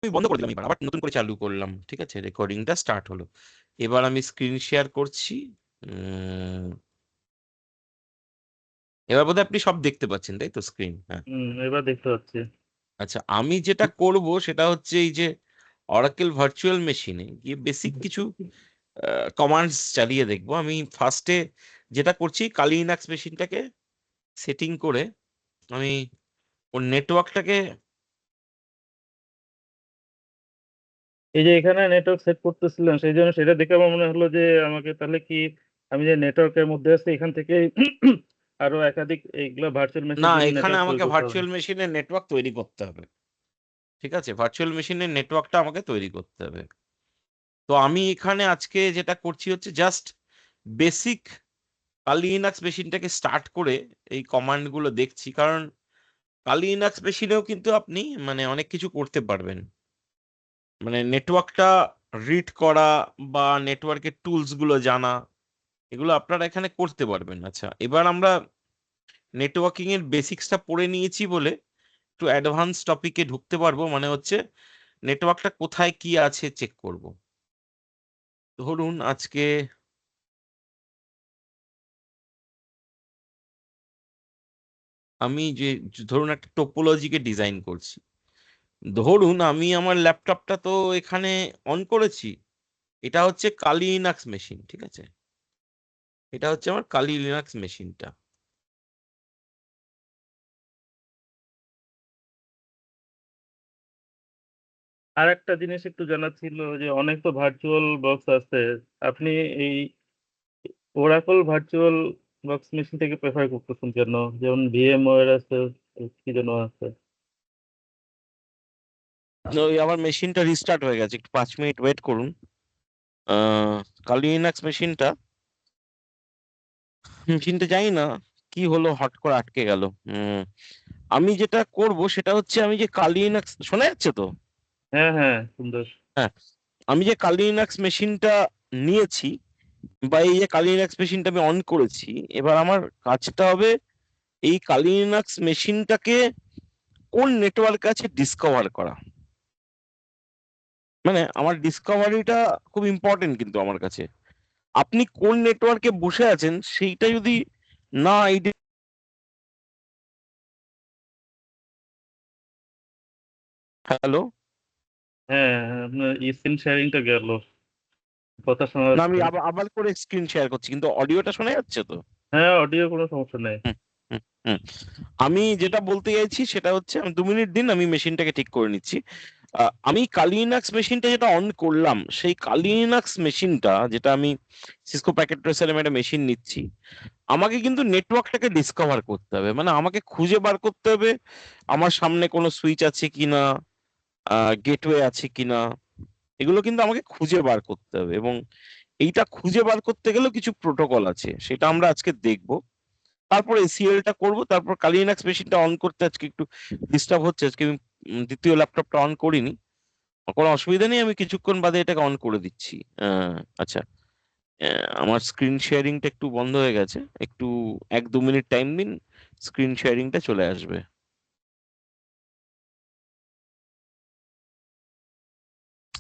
আমি বন্ধ করে দিলাম, এবার আবার নতুন করে চালু করলাম। ঠিক আছে, রেকর্ডিংটা স্টার্ট হলো। এবার আমি স্ক্রিন শেয়ার করছি। এবার বোধহয় আপনি সব দেখতে পাচ্ছেন, তাই তো? স্ক্রিন, হ্যাঁ। এবার দেখতে পাচ্ছি। আচ্ছা, আমি যেটা করব সেটা হচ্ছে এই যে অরাকেল ভার্চুয়াল মেশিনে গিয়ে বেসিক কিছু কমান্ডস চালিয়ে দেখবো। আমি ফার্স্টে যেটা করছি, কালি লিনাক্স মেশিনটাকে সেটিং করে আমি ওর নেটওয়ার্কটাকে, এই যে এখানে নেটওয়ার্ক সেট করতেছিলেন, সেই জন্য সেটা দেখে আমার মনে হলো যে আমাকে তাহলে কি আমি যে নেটওয়ার্কের মধ্যে আছি এখান থেকে আরো একাধিক এইগুলা ভার্চুয়াল না, মেশিনের জন্য এখানে নেটওয়ার্ক তৈরি আমাকে করতে হবে। ভার্চুয়াল মেশিনের নেটওয়ার্ক তৈরি করতে হবে। ঠিক আছে, ভার্চুয়াল মেশিনের নেটওয়ার্কটা আমাকে তৈরি করতে হবে। তো আমি এখানে আজকে যেটা করছি হচ্ছে জাস্ট বেসিক কালি লিনাক্স মেশিনটাকে স্টার্ট করে এই কমান্ড গুলো দেখছি, কারণ কালি লিনাক্স মেশিনেও কিন্তু আপনি মানে অনেক কিছু করতে পারবেন। মানে নেটওয়ার্কটা রিড করা বা নেটওয়ার্কের টুলস গুলো জানা, এগুলো আপনারা এখানে করতে পারবেন। আচ্ছা, এবার আমরা নেটওয়ার্কিং এর বেসিক্সটা পড়ে নিয়েছি বলে একটু অ্যাডভান্স টপিকে ঢুকতে পারবো, মানে হচ্ছে নেটওয়ার্কটা কোথায় কি আছে চেক করব। ধরুন আজকে আমি ধরুন একটা টোপোলজিকে ডিজাইন করছি। ধরুন আমি আমার ল্যাপটপটা তো এখানে অন করেছি, এটা হচ্ছে কালি লিনাক্স মেশিন। ঠিক আছে, এটা হচ্ছে আমার কালি লিনাক্স মেশিনটা। আর একটা জিনিস একটু জানার ছিল যে অনেক তো ভার্চুয়াল বক্স আছে, আপনি এই ওরাকল ভার্চুয়াল বক্স মেশিন থেকে প্রেফার করতেছেন কেন? যেমন ভিএমওয়্যার আছে, কি যেন আছে। ওই আমার মেশিনটা রিস্টার্ট হয়ে গেছে, একটু 5 মিনিট ওয়েট করুন। কালি লিনাক্স মেশিনটা জানি না কি হলো, হট করে আটকে গেল। আমি যেটা করব সেটা হচ্ছে, আমি যে কালি লিনাক্স, শোনা যাচ্ছে তো? হ্যাঁ হ্যাঁ, সুন্দর। হ্যাঁ, আমি যে কালি লিনাক্স মেশিনটা নিয়েছি বা এই যে কালি লিনাক্স মেশিনটা আমি অন করেছি, এবার আমার কাজটা হবে এই কালি লিনাক্স মেশিনটাকে কোন নেটওয়ার্ক আছে ডিসকভার করা। মানে আমার ডিসকভারিটা খুব ইম্পর্টেন্ট কিন্তু আমার কাছে। আপনি কোন নেটওয়ার্কে বসে আছেন সেইটা যদি না আইডি, হ্যালো, হ্যাঁ হ্যাঁ, আপনার স্ক্রিন শেয়ারিংটা গেল, কথা শোনা না আমি যাচ্ছে। আবার আবার করে স্ক্রিন শেয়ার করছি, কিন্তু অডিওটা শোনা যাচ্ছে তো? হ্যাঁ, অডিও কোনো সমস্যা নেই। হুম, হুম, হুম। আমি যেটা বলতে চাইছি সেটা হচ্ছে, আমি 2 মিনিট দিন, আমি মেশিনটাকে ঠিক করে নিচ্ছি। আমি কালিনাক্স মেশিনটা যেটা অন করলাম, সেই কালিনাক্স মেশিনটা যেটা আমি সিসকো প্যাকেট ট্রেসার একটা মেশিন নিচ্ছি, আমাকে কিন্তু নেটওয়ার্কটাকে ডিসকভার করতে হবে। মানে আমাকে খুঁজে বার করতে হবে আমার সামনে কোনো সুইচ আছে কিনা, গেটওয়ে আছে কিনা, এগুলো কিন্তু আমাকে খুঁজে বার করতে হবে। এবং এইটা খুঁজে বার করতে গেলেও কিছু প্রোটোকল আছে, সেটা আমরা আজকে দেখবো। তারপর এসিএলটা করব, তারপর কালিনাক্স মেশিনটা অন করতে আজকে একটু ডিস্টার্ব হচ্ছে। আজকে আমি দ্বিতীয় ল্যাপটপটা অন করিনি, কোনো অসুবিধা নেই, আমি কিছুক্ষণ বাদে এটাকে অন করে দিচ্ছি। আচ্ছা, আমার স্ক্রিন শেয়ারিংটা একটু বন্ধ হয়ে গেছে, একটু 1-2 মিনিট টাইম দিন, স্ক্রিন শেয়ারিংটা চলে আসবে।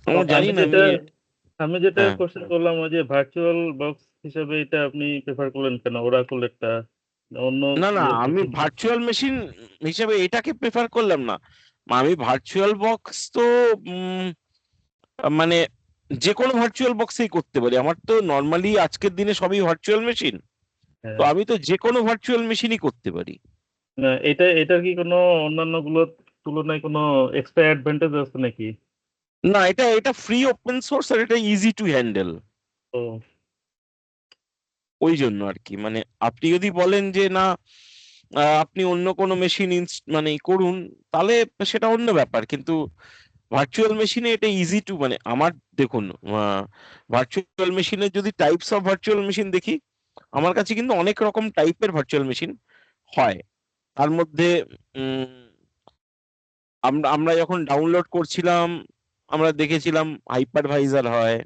তো আমার জানি আমি না যেটা আমি, আমি যেটা হ্যাঁ, কোশ্চেন করলাম, ওই যে ভার্চুয়াল বক্স হিসেবে এটা আপনি প্রেফার করলেন কেন? ওরাকল একটা অন্য না না, যে আমি ভার্চুয়াল মেশিন হিসেবে এটাকে প্রেফার করলাম না। আমি ভার্চুয়াল বক্স তো উম, মানে যে কোনো ভার্চুয়াল বক্সেই করতে পারি। আমার তো নর্মালি আজকের দিনে সবই ভার্চুয়াল মেশিন, তো হ্যাঁ, আমি তো যে কোনো ভার্চুয়াল মেশিনই করতে পারি। না এটার কি কোনো অন্যান্য গুলোর তুলনায় কোনো এক্সট্রা অ্যাডভান্টেজ আছে নাকি? না, এটা এটা ফ্রি ওপেন সোর্স, আর এটা ইজি টু হ্যান্ডেল। ও, ওই জন্য আর কি, মানে আপনি যদি বলেন যে না, আপনি অন্য কোনো মেশিন মানে করুন, তাহলে সেটা অন্য ব্যাপার। কিন্তু ভার্চুয়াল মেশিনে এটা ইজি টু, মানে আমার, দেখুন, ভার্চুয়াল মেশিনের যদি টাইপস অফ ভার্চুয়াল মেশিন দেখি, আমার কাছে কিন্তু অনেক রকম টাইপের ভার্চুয়াল মেশিন হয়। তার মধ্যে উম, আমরা আমরা যখন ডাউনলোড করছিলাম, আমরা দেখেছিলাম হাইপারভাইজার হয়,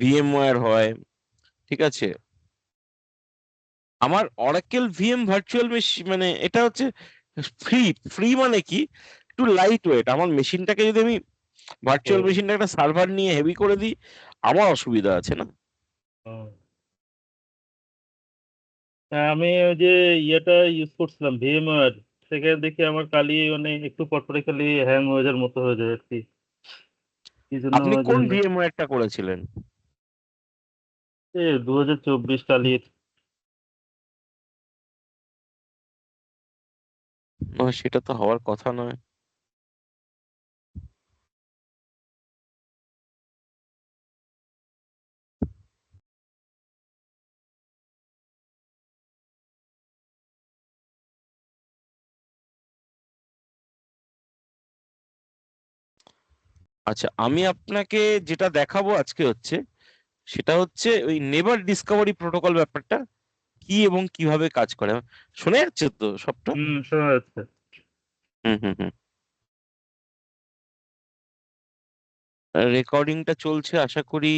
ভিএমওয়্যার হয়। ঠিক আছে, আমার অরাকেল ভিএম ভার্চুয়াল মেশিন, মানে এটা হচ্ছে ফ্রি। ফ্রি মানে কি, একটু লাইট ওয়েট। আমার মেশিনটাকে যদি আমি ভার্চুয়াল তো মেশিনটা একটা সার্ভার নিয়ে হেভি করে দিই, আমার অসুবিধা আছে না। আমি ওই যে ইয়েটা ইউজ করছিলাম ভিএমওয়ার, সেখানে দেখি আমার খালি মানে একটু পর পরে খালি হ্যাং হয়ে যাওয়ার মতো হয়ে যায় আর কি, কি জন্য আপনি কোন জানি না। ভিএমওয়্যারটা করেছিলেন? 2024 কালির। না, সেটা তো হওয়ার কথা নয়। আচ্ছা, আমি আপনাকে যেটা দেখাবো আজকে হচ্ছে, সেটা হচ্ছে ওই নেভার ডিসকভারি প্রোটোকল ব্যাপারটা কি এবং কিভাবে কাজ করে। শোনা যাচ্ছে তো সবটা? শোনা যাচ্ছে। হুম হুম হুম। রেকর্ডিংটা চলছে, আশা করি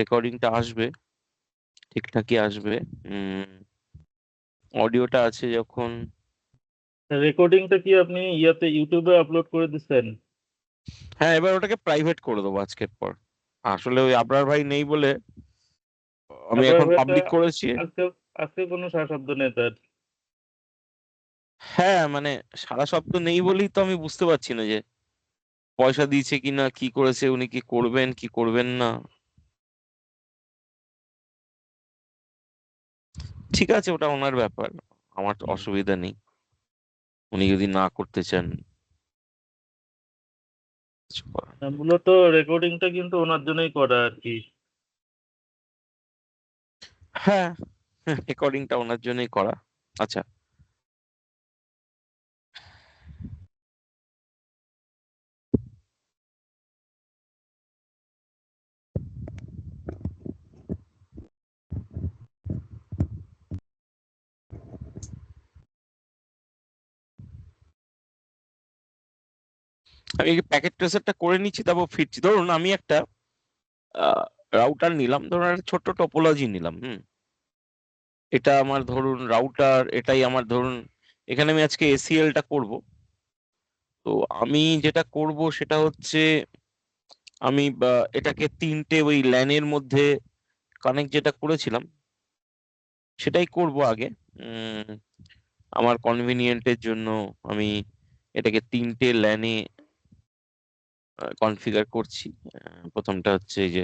রেকর্ডিংটা আসবে, ঠিকঠাকই আসবে। অডিওটা আছে যখন। রেকর্ডিংটা কি আপনি ইয়াতে ইউটিউবে আপলোড করে দিচ্ছেন? হ্যাঁ, এবার ওটাকে প্রাইভেট করে দেবো আজকের পর। আসলে ওই আবরার ভাই নেই বলে আমি আবার এখন হয়তো পাবলিক করেছি। আজকে আজকে কোনো সারা শব্দ নেই তার। হ্যাঁ মানে সারা শব্দ নেই বলেই তো আমি বুঝতে পারছি না যে পয়সা দিয়েছে কিনা, কি করেছে, উনি কি করবেন কি করবেন না। ঠিক আছে, ওটা ওনার ব্যাপার, আমার হুম। অসুবিধা নেই। উনি যদি না করতে চান, কিছু করার নেই। মূলত রেকর্ডিংটা কিন্তু ওনার জন্যই করা আর কি। হ্যাঁ, রেকর্ডিংটা ওনার জন্যই করা। আচ্ছা, আমি প্যাকেট ট্রেসারটা করে নিচ্ছি, তারপর ফিরছি। ধরুন আমি একটা রাউটার নিলাম, ধরুন একটা ছোট্ট টপোলজি নিলাম। এটা আমার ধরুন রাউটার, এটাই আমার ধরুন, এখানে আমি আজকে এসিএলটা করব। তো আমি যেটা করব সেটা হচ্ছে, আমি এটাকে তিনটে ওই ল্যানের মধ্যে কানেক্ট যেটা করেছিলাম সেটাই করব আগে। উম, আমার কনভিনিয়েন্টের জন্য আমি এটাকে তিনটে ল্যানে কনফিগার করছি। প্রথমটা হচ্ছে এই যে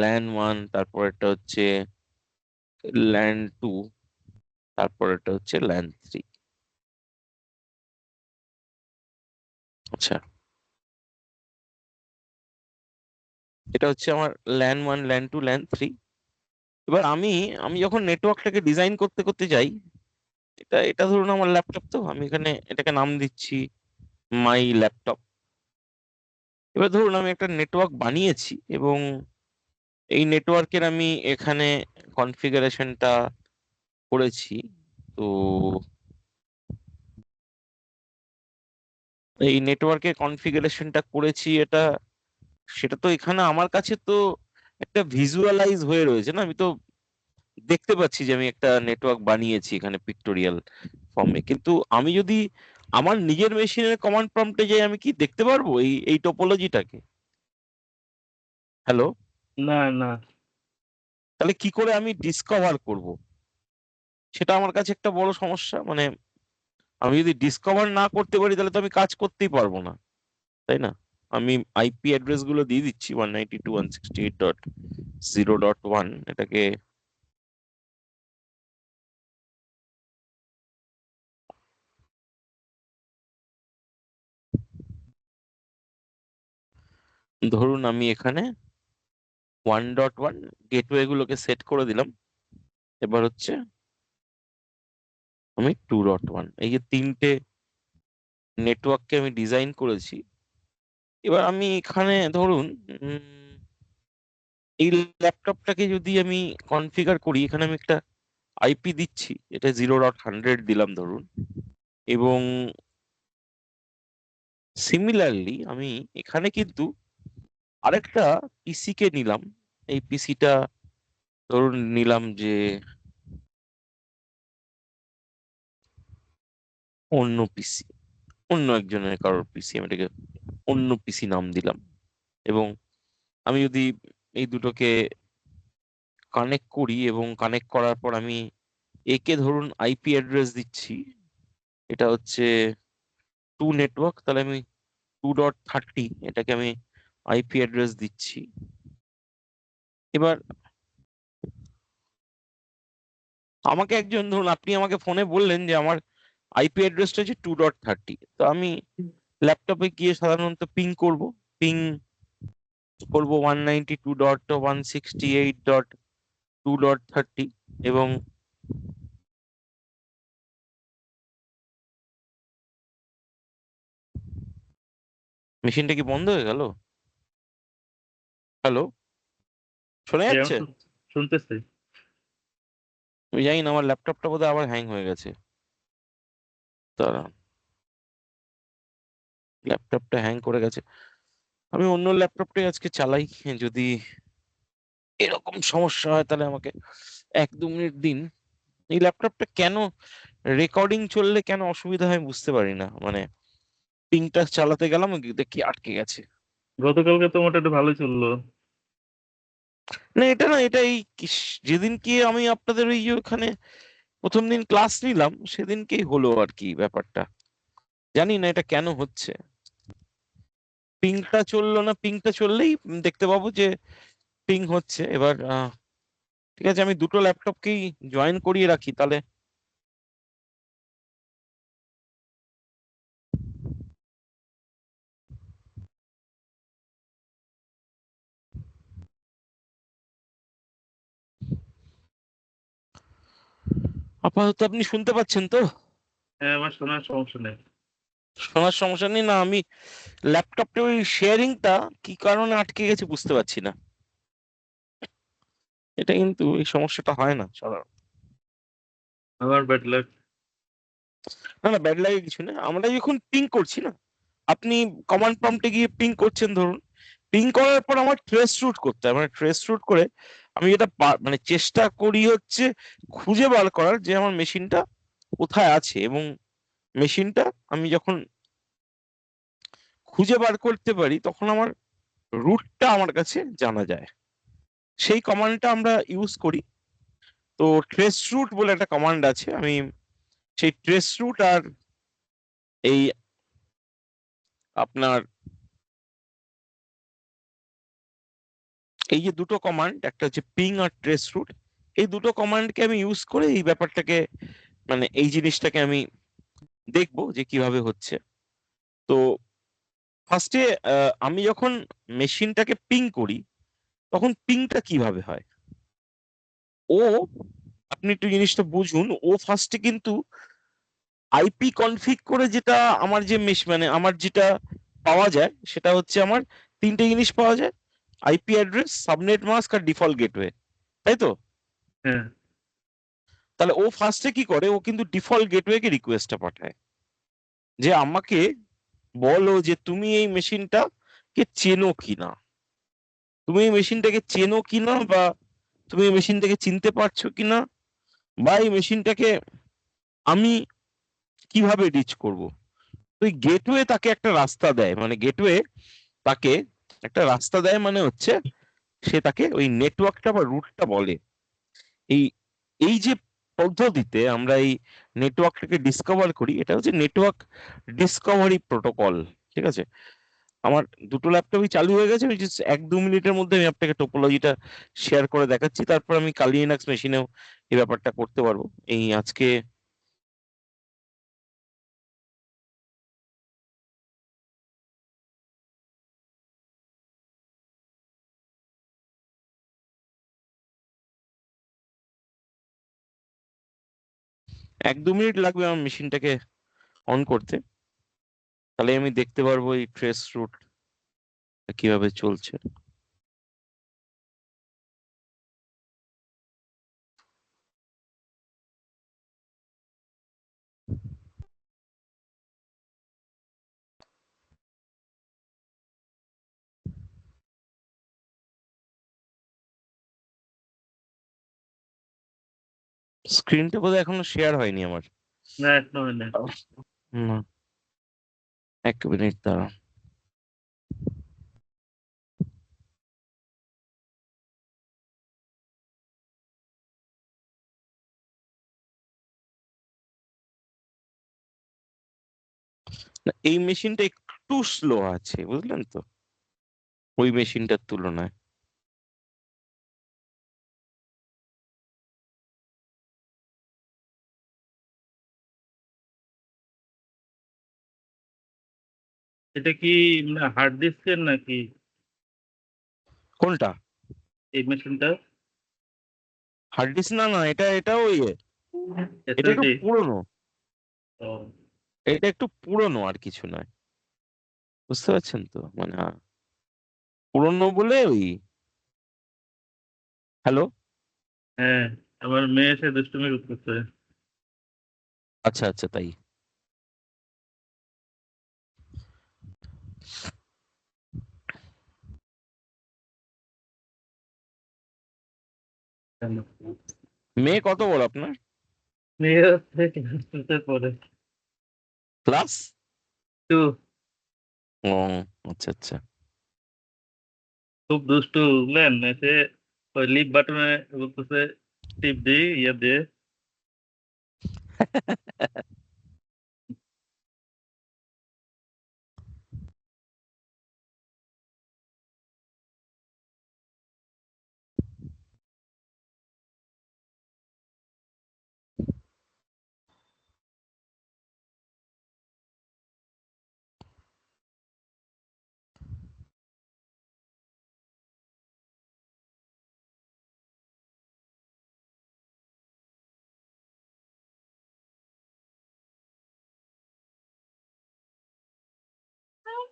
ল্যান ওয়ান, তারপরেরটা হচ্ছে ল্যান টু, তারপরেরটা হচ্ছে ল্যান থ্রি। আচ্ছা, এটা হচ্ছে আমার LAN one, LAN two, LAN three. এবার আমি আমি যখন নেটওয়ার্কটাকে ডিজাইন করতে করতে যাই, এটা এটা ধরুন আমার ল্যাপটপ, তো আমি এখানে এটাকে নাম দিচ্ছি মাই ল্যাপটপ। এবার ধরুন আমি একটা নেটওয়ার্ক বানিয়েছি এবং এই নেটওয়ার্কের আমি এখানে কনফিগারেশনটা করেছি। তো এই নেটওয়ার্কের কনফিগারেশনটা করেছি, এটা সেটা তো এখানে আমার কাছে তো একটা ভিজুয়ালাইজ হয়ে রয়েছে না, আমি তো দেখতে পাচ্ছি যে আমি একটা নেটওয়ার্ক বানিয়েছি এখানে পিক্টোরিয়াল ফর্মে। কিন্তু আমি যদি আমার নিজের মেশিনের কমান্ড প্রম্পটে যাই, আমি কি দেখতে পারবো এই এই টোপোলজিটাকে? হ্যালো? না না। তাহলে কি করে আমি ডিসকভার করব? সেটা আমার কাছে একটা বড় সমস্যা। মানে আমি যদি ডিসকভার না করতে পারি, তাহলে তো আমি কাজ করতেই পারবো না, তাই না? আমি আইপি অ্যাড্রেস গুলো দিয়ে দিচ্ছি, 192.168.0.1। এটাকে ধরুন আমি এখানে 1.1 গেটওয়ে গুলোকে সেট করে দিলাম। এবার হচ্ছে আমি 2.1, এই যে তিনটে নেটওয়ার্ককে আমি ডিজাইন করেছি। এবার আমি এখানে ধরুন উম, এই ল্যাপটপটাকে যদি আমি কনফিগার করি, এখানে আমি একটা আইপি দিচ্ছি, এটা 0.100 দিলাম ধরুন। এবং সিমিলারলি আমি এখানে কিন্তু আরেকটা পিসি কে নিলাম। এই পিসিটা ধরুন নিলাম যে অন্য পিসি। অন্য একজনের কারোর পিসি, আমি এটাকে অন্য পিসি নাম দিলাম। এবং আমি যদি এই দুটোকে কানেক্ট করি এবং কানেক্ট করার পর আমি একে ধরুন আইপি অ্যাড্রেস দিচ্ছি, এটা হচ্ছে 2 নেটওয়ার্ক, তাহলে আমি 2.30 এটাকে আমি আইপি অ্যাড্রেস দিচ্ছি। এবার আমাকে একজন, ধরুন আপনি আমাকে ফোনে বললেন যে আমার আইপি অ্যাড্রেসটা হচ্ছে 2.30, তো আমি ল্যাপটপে গিয়ে সাধারণত পিং করবো 192.168.2.30 এবং মেশিনটা কি বন্ধ হয়ে গেল? হ্যালো, শোনা যেমন যাচ্ছে? শুনতেছি। আমি জানি না, আমার ল্যাপটপটা বোধহয় আবার হ্যাং হয়ে গেছে। তারা ল্যাপটপটা হ্যাং করে গেছে, আমি অন্য ল্যাপটপটাই আজকে চালাই। যদি এরকম সমস্যা হয় তাহলে আমাকে 1-2 মিনিট দিন। এই ল্যাপটপটা কেন রেকর্ডিং চললে কেন অসুবিধা হয় আমি বুঝতে পারি না, মানে পিংটা চালাতে গেলাম দেখি আটকে গেছে। গতকালকে তো মোটামুটি ভালোই চললো। না এটা না, এটা এই যেদিন কি আমি আপনাদের ওই যে ওখানে প্রথম দিন ক্লাস নিলাম সেদিনকেই হলো আর কি ব্যাপারটা। জানি না এটা কেন হচ্ছে, পিংটা চললো না, পিংটা চললেই দেখতে পাবো যে পিং হচ্ছে। এবার ঠিক আছে, আমি দুটো ল্যাপটপকেই জয়েন করিয়ে রাখি তাহলে। আপাতত আপনি শুনতে পাচ্ছেন তো? হ্যাঁ, আমার শোনার সমস্যা নেই। শোনার সমস্যা নেই না? আমি ল্যাপটপটা ওই শেয়ারিংটা কি কারণে আটকে গেছে বুঝতে পারছি না। এটা কিন্তু এই সমস্যাটা হয় না সাধারণত। আমার ব্যাড লাক। না না, ব্যাড লাগে কিছু না, আমরা যখন পিং করছি না, আপনি কমান্ড প্রম্পটে গিয়ে পিং করছেন ধরুন, পিং করার পর আমার ট্রেস রুট করতে হয়, মানে ট্রেস রুট করে আমি যেটা মানে চেষ্টা করি হচ্ছে খুঁজে বার করার যে আমার মেশিনটা কোথায় আছে, এবং মেশিনটা আমি যখন খুঁজে বার করতে পারি তখন আমার রুটটা আমার কাছে জানা যায়। সেই কমান্ডটা আমরা ইউজ করি। তো ট্রেস রুট বলে একটা কমান্ড আছে, আমি সেই ট্রেস রুট আর এই আপনার এই যে দুটো কমান্ড, একটা হচ্ছে পিং আর ট্রেস রুট, এই দুটো কমান্ডকে আমি ইউজ করে এই ব্যাপারটাকে, মানে এই জিনিসটাকে আমি দেখবো যে কিভাবে হচ্ছে। তো ফার্স্টে আমি যখন মেশিনটাকে পিং করি তখন পিংটা কিভাবে হয়, ও আপনি একটু জিনিসটা বুঝুন। ও ফার্স্টে কিন্তু আইপি কনফিগ করে যেটা আমার যে মানে আমার যেটা পাওয়া যায় সেটা হচ্ছে আমার তিনটে জিনিস পাওয়া যায়: আইপি অ্যাড্রেস, সাবনেট মাস্ক আর ডিফল্ট গেটওয়ে, তাই তো? হ্যাঁ, তাহলে ও ফার্স্টে কি করে, ও কিন্তু ডিফল্ট গেটওয়ে কে রিকোয়েস্টটা পাঠায় যে আমাকে বলো যে তুমি এই মেশিনটা কে চেনো কিনা, তুমি এই মেশিনটাকে চেনো কিনা, বা তুমি এই মেশিনটাকে চিনতে পারছো কিনা, বা এই মেশিনটাকে আমি কিভাবে রিচ করব। তো এই গেটওয়ে তাকে একটা রাস্তা দেয়, মানে গেটওয়ে তাকে একটা রাস্তা দেয়, মানে হচ্ছে সে তাকে ওই নেটওয়ার্কটা বা রুটটা বলে। এই এই যে পদ্ধতিতে আমরা এই নেটওয়ার্কটাকে ডিসকভার করি, এটা হচ্ছে নেটওয়ার্ক ডিসকভারি প্রোটোকল। ঠিক আছে, আমার দুটো ল্যাপটপই চালু হয়ে গেছে, আমি জাস্ট 1-2 মিনিটের মধ্যে আমি আপনাকে টোপোলজিটা শেয়ার করে দেখাচ্ছি, তারপর আমি কালি লিনাক্স মেশিনেও এই ব্যাপারটা করতে পারবো। এই আজকে এক দু মিনিট লাগবে আমার মেশিনটাকে অন করতে, তাহলে আমি দেখতে পারবো এই ট্রেস রুট কিভাবে চলছে। স্ক্রিনটা বোধহয় এখনো শেয়ার হয়নি আমার। না এখনো হয় না। না, এক মিনিট দাঁড়ান। না, এই মেশিনটা একটু স্লো আছে, বুঝলেন তো, ওই মেশিনটার তুলনায়। এটা কি হার্ড ডিস্কের নাকি কোনটা? এই মেশিনটা? Hard disk? না না, এটা ওই এটা একটু এসএসডি? পুরনো। ও, এটা একটু পুরনো, আর কিছু নয়, বুঝতে পারছেন তো, মানে পুরনো বলে ওই। হ্যালো? হ্যাঁ, আমার মেয়ে এসে দুষ্টুমি করতেছে। আচ্ছা আচ্ছা, তাই। মেয়ে কত বড় আপনার? মেয়ে হচ্ছে ক্লাস টুতে পড়ে। ক্লাস? 2। ও, আচ্ছা আচ্ছা। খুব দুষ্টু, বুঝলেন? এসে ওই লিভ বাটনে বলতেছে টিপ দি, ইয়ে দিয়ে।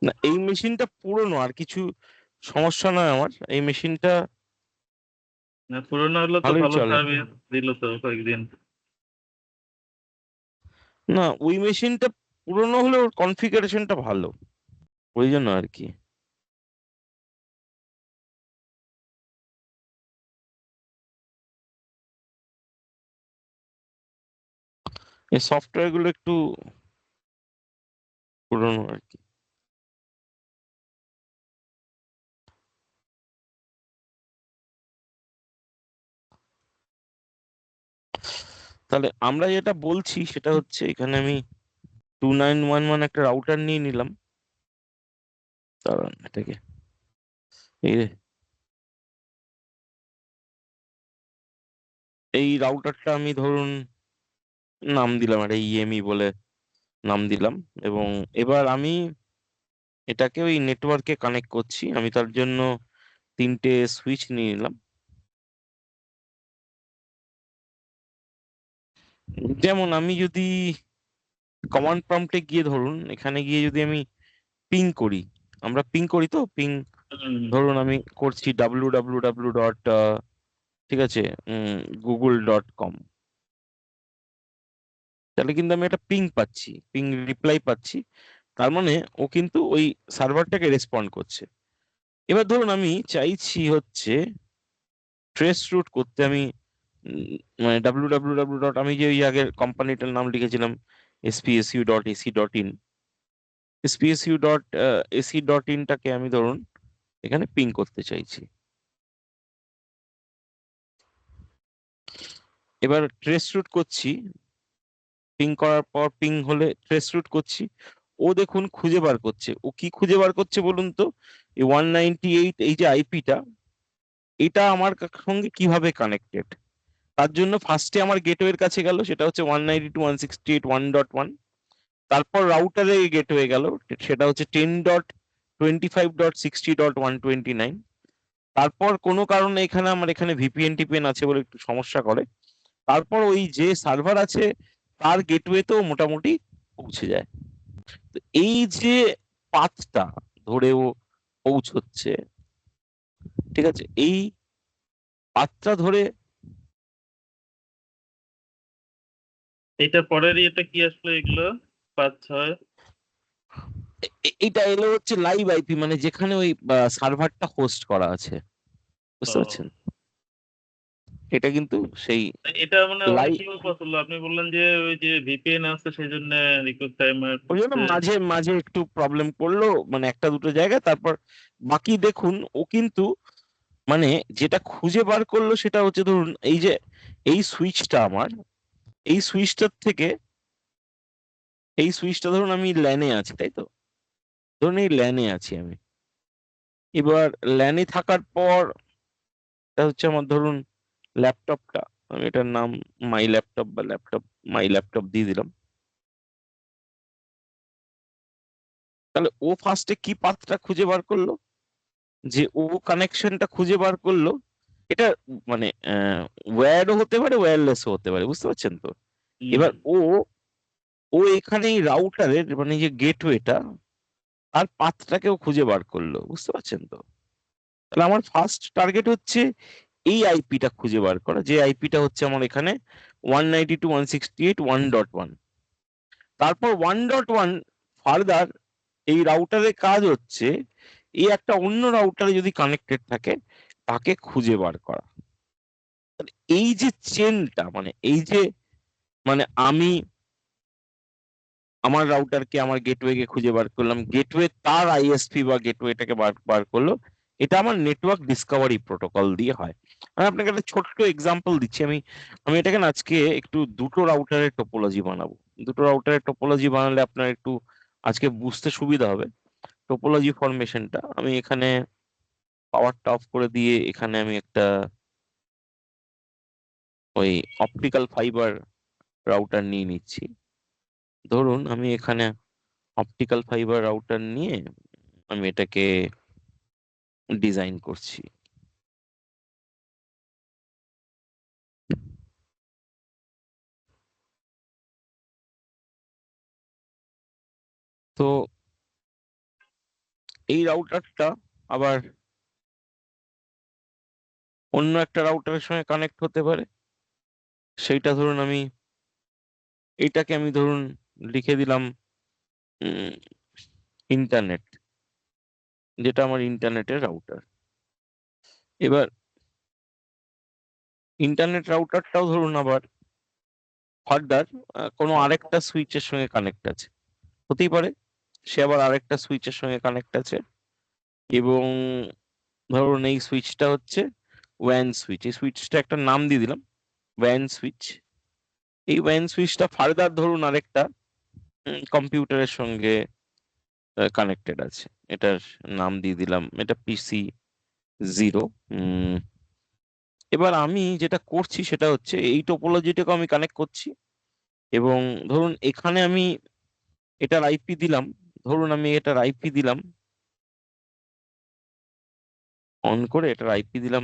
না, এই মেশিনটা পুরনো, আর কিছু সমস্যা নয় আমার, এই মেশিনটা না, পুরোনো হলো তো ভালোই ভালো চলে। সার্ভিস দিল তো কয়েকদিন। না, ওই মেশিনটা পুরনো হলে ওর কনফিগারেশনটা ভালো, ওই জন্য আর কি। এই সফটওয়্যার গুলো একটু পুরনো আর কি। তাহলে আমরা যেটা বলছি সেটা হচ্ছে, এখানে আমি 2911 একটা রাউটার নিয়ে নিলাম। দাঁড়ান, এটাকে এই এই রাউটারটা আমি ধরুন নাম দিলাম, একটা ইএমই বলে নাম দিলাম। এবং এবার আমি এটাকে ওই নেটওয়ার্কে কানেক্ট করছি। আমি তার জন্য 3টে সুইচ নিয়ে নিলাম। যেমন আমি যদি কমান্ড প্রম্পটে গিয়ে, ধরুন এখানে গিয়ে যদি আমি পিং করি, আমরা পিং করি তো, পিং হুম। ধরুন আমি করছি www ডট, ঠিক আছে, google.com, তাহলে কিন্তু আমি একটা পিং পাচ্ছি, পিং রিপ্লাই পাচ্ছি। তার মানে ও কিন্তু ওই সার্ভারটাকে রেসপন্ড করছে। এবার ধরুন আমি চাইছি হচ্ছে ট্রেস রুট করতে, আমি মানে www ডট, আমি যে ওই আগের কোম্পানিটার নাম লিখেছিলাম spsu.ac.in, spsu.ac.in-টাকে আমি ধরুন এখানে পিং করতে চাইছি। এবার ট্রেস রুট করছি, পিং করার পর পিং হলে ট্রেস রুট করছি। ও দেখুন খুঁজে বার করছে, ও কি খুঁজে বার করছে বলুন তো, এই 198, এই যে আইপিটা, এটা আমার সঙ্গে কিভাবে কানেক্টেড। তার জন্য ফার্স্টে আমার গেটওয়ের কাছে গেল, সেটা হচ্ছে 192.168.1.1। তারপর রাউটারে গেটওয়ে গেল, সেটা হচ্ছে 10.25.60.129। তারপর কোনো কারণে এখানে আমার এখানে ভিপিএন টিপিএন আছে বলে একটু সমস্যা করে। তারপর ওই যে সার্ভার আছে তার গেটওয়েতেও মোটামুটি পৌঁছে যায়। তো এই যে পাথটা ধরে ও পৌঁছচ্ছে, ঠিক আছে, এই পাথটা ধরে এটা পরের ইয়েটা কি আসলে এগুলো 5-6? এটা এলো হচ্ছে লাইভ আইপি, মানে যেখানে ওই সার্ভারটা হোস্ট করা আছে, বুঝতে ও, পারছেন। এটা কিন্তু সেই এটা মানে লাই কিভাবে পসিবল? আপনি বললেন যে ওই যে ভিপিএন আছে সেই জন্য রিকোয়েস্ট টাইমার ওই জন্য হচ্ছে। মাঝে মাঝে একটু প্রবলেম করলো, মানে একটা দুটো জায়গায়। তারপর বাকি দেখুন ও কিন্তু মানে যেটা খুঁজে বার করলো সেটা হচ্ছে ধরুন এই যে এই সুইচটা আমার, এই সুইচটার থেকে, এই সুইচটা ধরুন আমি ল্যানে আছি, তাই তো? ধরুন এই ল্যানে আছি আমি। এবার ল্যানে থাকার পর এটা হচ্ছে আমার ধরুন ল্যাপটপটা, আমি এটার নাম মাই ল্যাপটপ বা ল্যাপটপ, মাই ল্যাপটপ দিয়ে দিলাম। তাহলে ও ফার্স্টে কি পাথটা খুঁজে বার করলো, যে ও কানেকশনটা খুঁজে বার করলো। এটা মানে ওয়্যারও হতে পারে, ওয়্যারলেসও হতে পারে, বুঝতে পারছেন তো? এবার ও ও এখানে এই রাউটারের মানে যে গেটওয়েটা আর পাথটাকেও খুঁজে বার করলো, বুঝতে পারছেন তো? তাহলে আমার ফার্স্ট টার্গেট হচ্ছে এই আইপিটা খুঁজে বার করা, যে আইপিটা হচ্ছে আমার এখানে 192.168.1.1। তারপর 1.1 ফার্দার এই রাউটারের কাজ হচ্ছে এই একটা অন্য রাউটারে যদি কানেক্টেড থাকে তাকে খুঁজে বার করা। তাহলে এই যে চেনটা, মানে এই যে মানে আমি আমার রাউটারকে, আমার গেটওয়েকে খুঁজে বার করলাম, গেটওয়ে তার আইএসপি বা গেটওয়েটাকে বার বার করলো, এটা আমার নেটওয়ার্ক ডিসকভারি প্রোটোকল দিয়ে হয়। আমি আপনাকে একটা ছোট্ট এক্সাম্পল দিচ্ছি। আমি আমি এটাকে না আজকে একটু দুটো রাউটারের টোপোলজি বানাবো। দুটো রাউটারের টোপোলজি বানালে আপনার একটু আজকে বুঝতে সুবিধা হবে। টোপোলজি ফরমেশনটা আমি এখানে পাওয়ারটা অফ করে দিয়ে এখানে আমি একটা ওই অপটিক্যাল ফাইবার রাউটার নিয়ে নিচ্ছি। ধরুন আমি এখানে অপটিক্যাল ফাইবার রাউটার নিয়ে আমি এটাকে ডিজাইন করছি। তো এই রাউটারটা আবার অন্য একটা রাউটারের সঙ্গে কানেক্ট হতে পারে। সেইটা ধরুন আমি, এইটাকে আমি ধরুন লিখে দিলাম ইন্টারনেট, যেটা আমার ইন্টারনেটের রাউটার। এবার ইন্টারনেট রাউটারটাও ধরুন আবার ফার্দার কোনো আরেকটা সুইচের সঙ্গে কানেক্ট আছে, হতেই পারে সে আবার আরেকটা সুইচের সঙ্গে কানেক্ট আছে। এবং ধরুন এই সুইচটা হচ্ছে ওয়্যান সুইচ, এই সুইচটা একটা নাম দিয়ে দিলাম ওয়্যান সুইচ। এই ওয়্যান সুইচটা ফার্দার ধরুন আরেকটা কম্পিউটারের সঙ্গে কানেক্টেড আছে, এটার নাম দিয়ে দিলাম এটা PC0। এবার আমি যেটা করছি সেটা হচ্ছে এই টোপোলজিটাকে আমি কানেক্ট করছি, এবং ধরুন এখানে আমি এটার আইপি দিলাম, ধরুন আমি এটার আইপি দিলাম অন করে, এটার আইপি দিলাম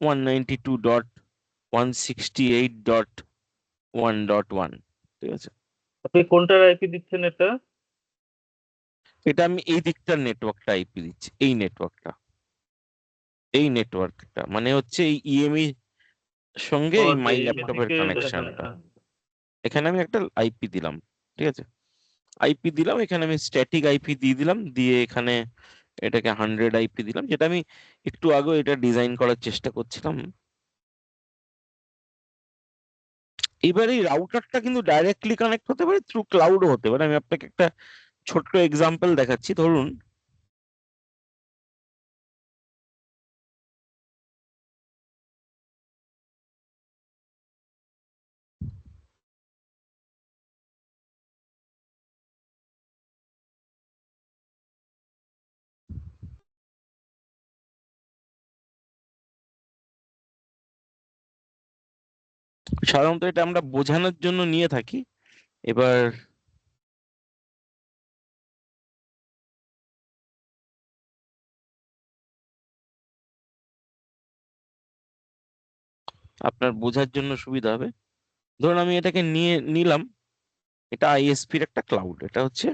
192.168.1.1। ঠিক আছে? আপনি কোনটার আইপি দিচ্ছেন এটা? এটা আমি এই দিকটার নেটওয়ার্কটা আইপি দিচ্ছি, এই নেটওয়ার্কটা, এই নেটওয়ার্কটা মানে হচ্ছে এই ইএমই সঙ্গে ও এই আচ্ছা, মাই এমনি ল্যাপটপের থেকে এখানে কানেকশনটা। এখানে আমি একটা আইপি দিলাম, ঠিক আছে? আইপি দিলাম, এখানে আমি স্ট্যাটিক আইপি দিয়ে দিলাম, দিয়ে এখানে এটাকে 100 আইপি দিলাম, যেটা আমি একটু আগে এটা ডিজাইন করার চেষ্টা করছিলাম। এবার এই রাউটারটা কিন্তু ডাইরেক্টলি কানেক্ট হতে পারে, থ্রু ক্লাউডও হতে পারে। আমি আপনাকে একটা ছোট্ট এক্সাম্পল দেখাচ্ছি। ধরুন সাধারণত এটা আমরা বোঝানোর জন্য নিয়ে থাকি। এবার আপনার বোঝার জন্য সুবিধা হবে। ধরুন আমি এটাকে নিয়ে নিলাম, এটা আইএসপির একটা ক্লাউড, এটা হচ্ছে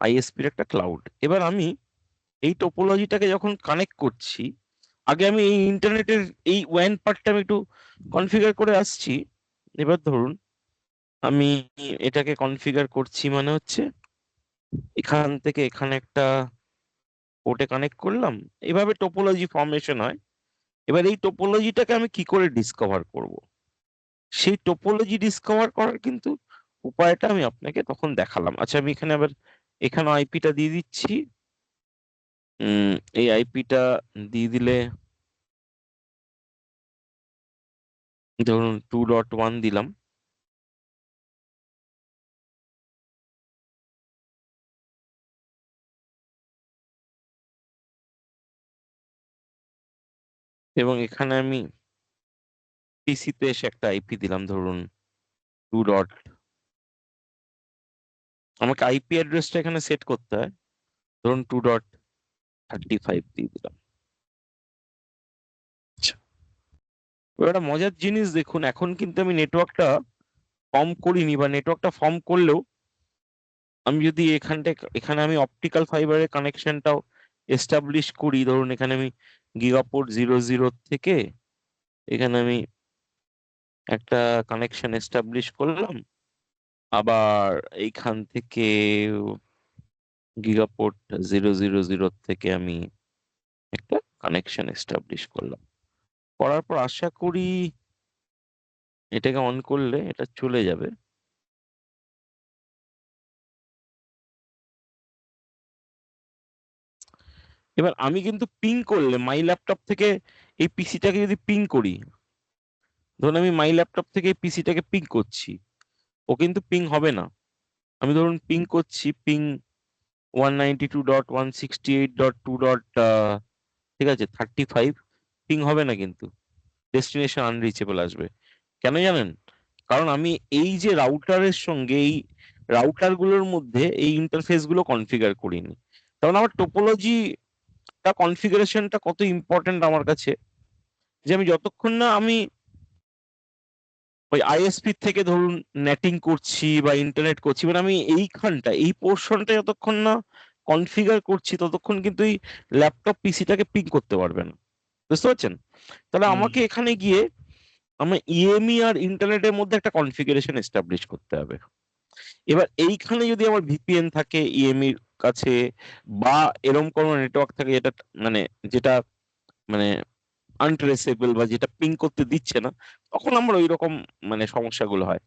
আইএসপির একটা ক্লাউড। এবার আমি এই টোপোলজিটাকে যখন কানেক্ট করছি, আগে আমি এই ইন্টারনেটের এই ওয়্যান পার্টটা আমি একটু কনফিগার করে আসছি। এবার ধরুন আমি এটাকে কনফিগার করছি, মানে হচ্ছে এখান থেকে এখানে একটা পোর্টে কানেক্ট করলাম, এভাবে টোপোলজি ফর্মেশন হয়। এবার এই টোপোলজিটাকে আমি কি করে ডিসকভার করব, সেই টোপোলজি ডিসকভার করার কিন্তু উপায়টা আমি আপনাকে তখন দেখালাম। আচ্ছা, আমি এখানে আবার এখানে আইপিটা দিয়ে দিচ্ছি। এই আইপিটা দিয়ে দিলে ধরুন 2.1 দিলাম। এবং এখানে আমি পিসিতে এসে একটা আইপি দিলাম, ধরুন 2. আমাকে আইপি অ্যাড্রেসটা এখানে সেট করতে হয়, ধরুন 2.35 দিয়ে দিলাম। আচ্ছা, এবার একটা মজার জিনিস দেখুন, এখন কিন্তু আমি নেটওয়ার্কটা ফর্ম করিনি, বা নেটওয়ার্কটা ফর্ম করলেও আমি যদি এখানে আমি অপটিক্যাল ফাইবারের কানেকশনটাও এস্টাবলিশ করি, ধরুন এখানে আমি গিগাপোর্ট 00 থেকে এখানে আমি একটা কানেকশন এস্টাবলিশ করলাম, আবার এইখান থেকে গিগাপোর্ট 000 থেকে আমি একটা কানেকশন এস্টাবলিশ করলাম, করার পর আশা করি এটাকে অন করলে এটা চলে যাবে। এবার আমি কিন্তু পিং করলে মাই ল্যাপটপ থেকে এই পিসিটাকে যদি পিং করি, ধরুন আমি মাই ল্যাপটপ থেকে এই পিসিটাকে পিং করছি, ও কিন্তু পিং হবে না। আমি ধরুন পিং করছি, পিং 192.168.2. ঠিক আছে, 35, পিং হবে না, কিন্তু ডেস্টিনেশন আনরিচেবল আসবে। কেন জানেন? কারণ আমি এই যে রাউটারের সঙ্গে এই রাউটার গুলোর মধ্যে এই ইন্টারফেস গুলো কনফিগার করিনি। কারণ আমার টোপোলজিটা কনফিগারেশনটা কত ইম্পর্টেন্ট আমার কাছে, যে আমি যতক্ষণ না আমি ওই আইএসপি থেকে ধরুন নেটিং করছি বা ইন্টারনেট করছি, মানে আমি এই পোর্শনটা যতক্ষণ না কনফিগার করছি ততক্ষণ কিন্তু এই ল্যাপটপ পিসিটাকে পিং করতে পারবে না। বুঝতে পারছেন? তাহলে হুম। আমাকে এখানে গিয়ে আমার ইএমই আর ইন্টারনেটের মধ্যে একটা কনফিগারেশন এস্টাবলিশ করতে হবে। এবার এইখানে যদি আমার ভিপিএন থাকে ইএমইর কাছে, বা এরকম কোনো নেটওয়ার্ক থাকে যেটা মানে যেটা মানে আনট্রেসেবল, বা যেটা পিং করতে দিচ্ছে না, তখন আমার ওই রকম মানে সমস্যাগুলো হয়।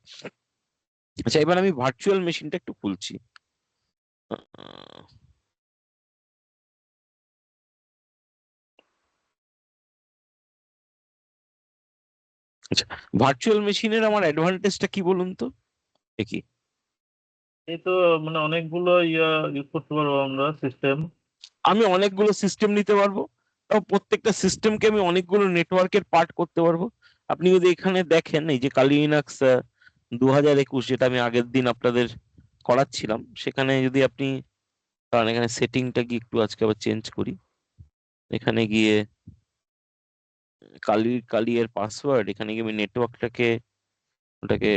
আচ্ছা, এবার আমি ভার্চুয়াল মেশিনটা একটু খুলছি। আহ, আচ্ছা, ভার্চুয়াল মেশিনের আমার অ্যাডভান্টেজটা কি বলুন তো দেখি। এই তো মানে অনেকগুলো ইউজ করতে পারবো আমরা সিস্টেম। আমি অনেকগুলো সিস্টেম নিতে পারবো, এবং প্রত্যেকটা সিস্টেমকে আমি অনেকগুলো নেটওয়ার্কের পার্ট করতে পারবো। আপনি যদি এখানে দেখেন, এই যে কালিনাক্স 2021, যেটা আমি আগের দিন আপনাদের করাচ্ছিলাম, সেখানে যদি আপনি, কারণ এখানে সেটিংটা কি একটু আজকে আবার চেঞ্জ করি, এখানে গিয়ে কালি এর পাসওয়ার্ড, এখানে গিয়ে আমি নেটওয়ার্কটাকে ওটাকে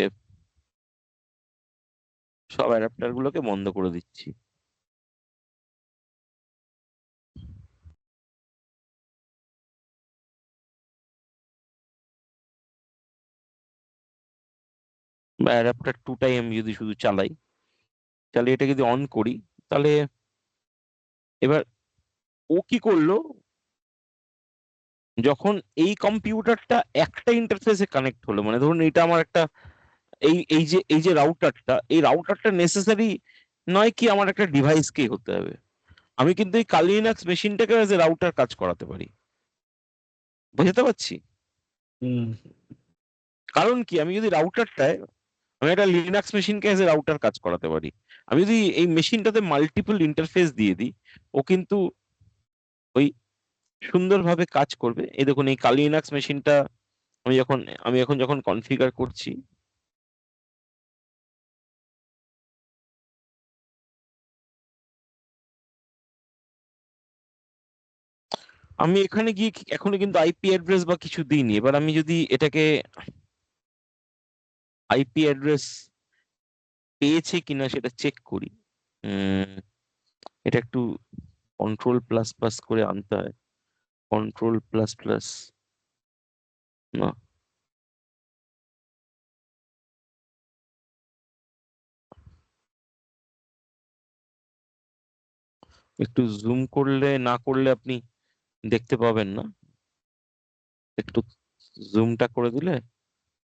সব অ্যাডাপ্টার গুলোকে বন্ধ করে দিচ্ছি। বা অ্যাডাপ্টার 2টাই আমি যদি শুধু চালাই, তাহলে এটা যদি অন করি, তাহলে এবার ও কি করলো, যখন এই কম্পিউটারটা একটা ইন্টারফেসে কানেক্ট হলো, মানে ধরুন এটা আমার একটা এই যে রাউটারটা, এই রাউটারটা নেসেসারি নয় কি আমার একটা ডিভাইসকেই হতে হবে। আমি কিন্তু এই কালিনাক্স মেশিনটাকে অ্যাজ এ রাউটার কাজ করাতে পারি। বুঝতে পারছি? হুম। কারণ কি, আমি যদি রাউটারটায় আমি একটা লিনাক্স মেশিনকে অ্যাজ এ রাউটার কাজ করাতে পারি। আমি যদি এই মেশিনটাতে মাল্টিপল ইন্টারফেস দিয়ে দিই, ও কিন্তু ওই সুন্দরভাবে কাজ করবে। এই দেখুন, এই কালিনাক্স মেশিনটা আমি যখন আমি এখন যখন কনফিগার করছি, আমি এখানে গিয়ে এখনো কিন্তু আইপি অ্যাড্রেস বা কিছু দিইনি। এবার আমি যদি এটাকে আইপি অ্যাড্রেস পেয়েছে কিনা সেটা চেক করি। উম এটা একটু কন্ট্রোল প্লাস প্লাস করে আনতে হয়, কন্ট্রোল প্লাস প্লাস, না, একটু জুম করলে না করলে আপনি দেখতে পাবেন না। একটু জুমটা করে দিলে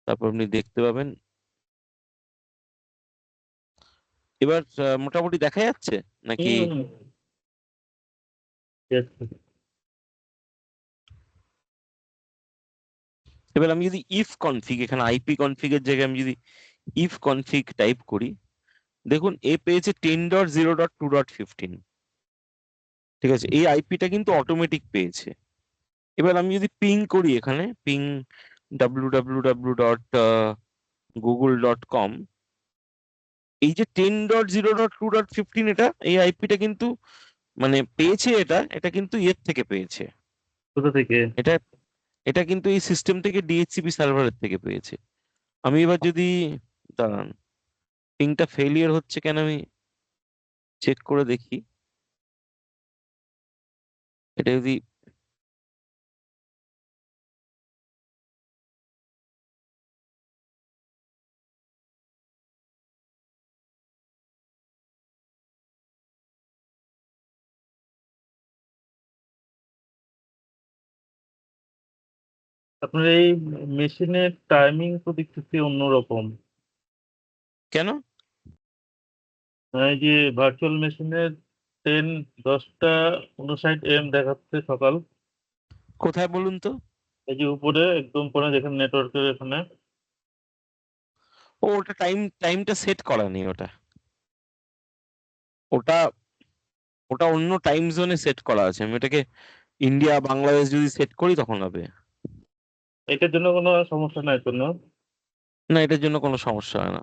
তারপর আপনি দেখতে পাবেন। এবার মোটামুটি দেখা যাচ্ছে নাকি? হুম, yes, এবার আমি যদি ইফ কনফিগ, এখানে আইপি কনফিগের জায়গায় আমি যদি ইফ কনফিগ টাইপ করি, দেখুন এ পেয়েছে 10.0.2.15। ঠিক আছে, এই আইপিটা কিন্তু অটোমেটিক পেয়েছে। এবার আমি যদি পিং করি, এখানে পিং www.google.com, এই যে 10.0.2.15, এটা এই আইপিটা কিন্তু মানে পেয়েছে, এটা এটা কিন্তু এর থেকে পেয়েছে। কোথা থেকে? এটা এটা কিন্তু এই সিস্টেম থেকে, ডিএইচসিপি সার্ভারের থেকে পেয়েছে। আমি এবার যদি, দাঁড়ান, পিংটা ফেলিয়ার হচ্ছে কেন আমি চেক করে দেখি। এটা যদি, আপনার এই মেশিনের টাইমিং তো দেখতেছি অন্যরকম। কেন? এই যে ভার্চুয়াল মেশিনের 10:59 AM দেখাচ্ছে সকাল। কোথায় বলুন তো? এই যে উপরে একদম পরে যেখানে নেটওয়ার্কের এখানে। ও, ওটা টাইমটা সেট করা নেই ওটা। ওটা ওটা অন্য টাইম জোনে সেট করা আছে। আমি ওটাকে ইন্ডিয়া বাংলাদেশ যদি সেট করি তখন হবে। এটার জন্য কোনো সমস্যা নাই তো না? না, এটার জন্য কোনো সমস্যা হয় না।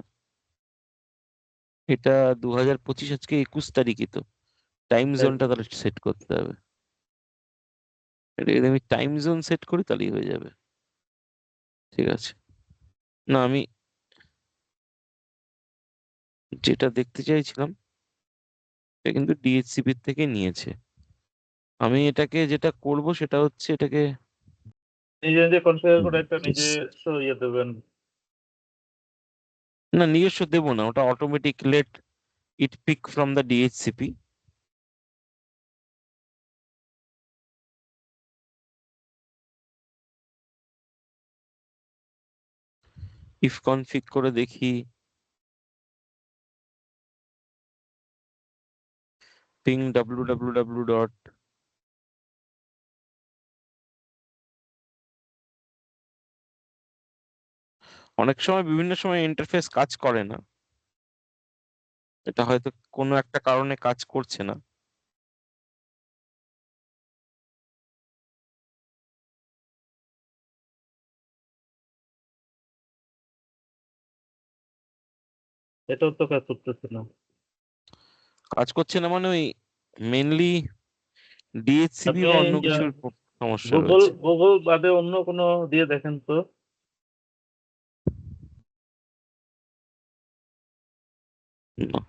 এটা 2025, আজকে 21 তারিখই তো। টাইম তাই জোনটা তাহলে সেট করতে হবে। এটা যদি আমি টাইম জোন সেট করি তাহলেই হয়ে যাবে। ঠিক আছে। না, আমি যেটা দেখতে চাইছিলাম এটা কিন্তু ডিএইচসিপি থেকে নিয়েছে। আমি এটাকে যেটা করব সেটা হচ্ছে এটাকে, নিজে নিজে কনফিগার করে একটা নিজস্ব ইয়ে দেবেন। না, নিজস্ব দেবো না, ওটা automatic let it pick from the DHCP. Ifconfig করে দেখি, পিং www ডট, অনেক সময় বিভিন্ন সময় ইন্টারফেস কাজ করে না। এটা হয়তো কোনো একটা কারণে কাজ করছে না। এটাও তো কাজ করতেছে না। কাজ করছে না মানে ওই মেনলি ডিএইচসিপি আপনি বা অন্য কিছুর সমস্যা গুগল রয়েছে। গুগল বাদে অন্য কোনো দিয়ে দেখেন তো। না,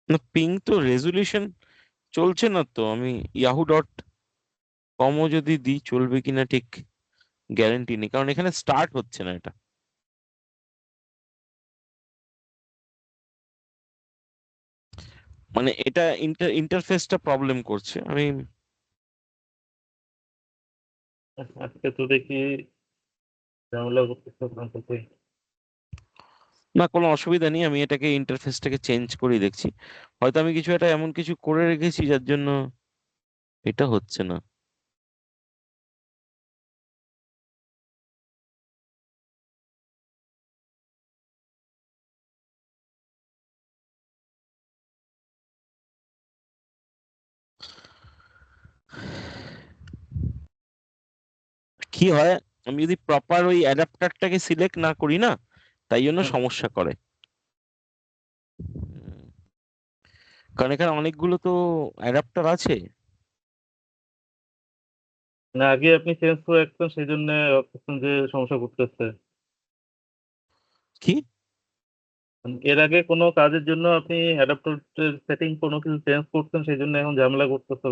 না, পিং তো রেজুলেশন চলছে না তো। আমি yahoo.com যদি দিই চলবে কিনা ঠিক গ্যারেন্টি নেই, কারণ এখানে স্টার্ট হচ্ছে না এটা। মানে এটা ইন্টারফেসটা প্রবলেম করছে। আমি, আজকে তো দেখি ঝামেলা করতেছে আপনার সাথে। না, কোনো অসুবিধা নেই, আমি এটাকে ইন্টারফেসটাকে চেঞ্জ করে দেখছি। হয়তো আমি কিছু একটা এমন কিছু করে রেখেছি যার জন্য এটা হচ্ছে না। কি হয়, আমি যদি প্রপার ওই অ্যাডাপ্টারটাকে সিলেক্ট না করি না, তাই জন্য হুম। সমস্যা করে। উম, কারণ এখানে অনেকগুলো তো অ্যাডাপ্টার আছে। না, আগে আপনি চেঞ্জ করে রাখতেন সেই জন্য ভাবতেছেন যে সমস্যা করতেছে। কি? এর আগে কোনো কাজের জন্য আপনি অ্যাডাপ্টারের সেটিং কোনো কিছু চেঞ্জ করতেন সেই জন্য এখন ঝামেলা করতেছে।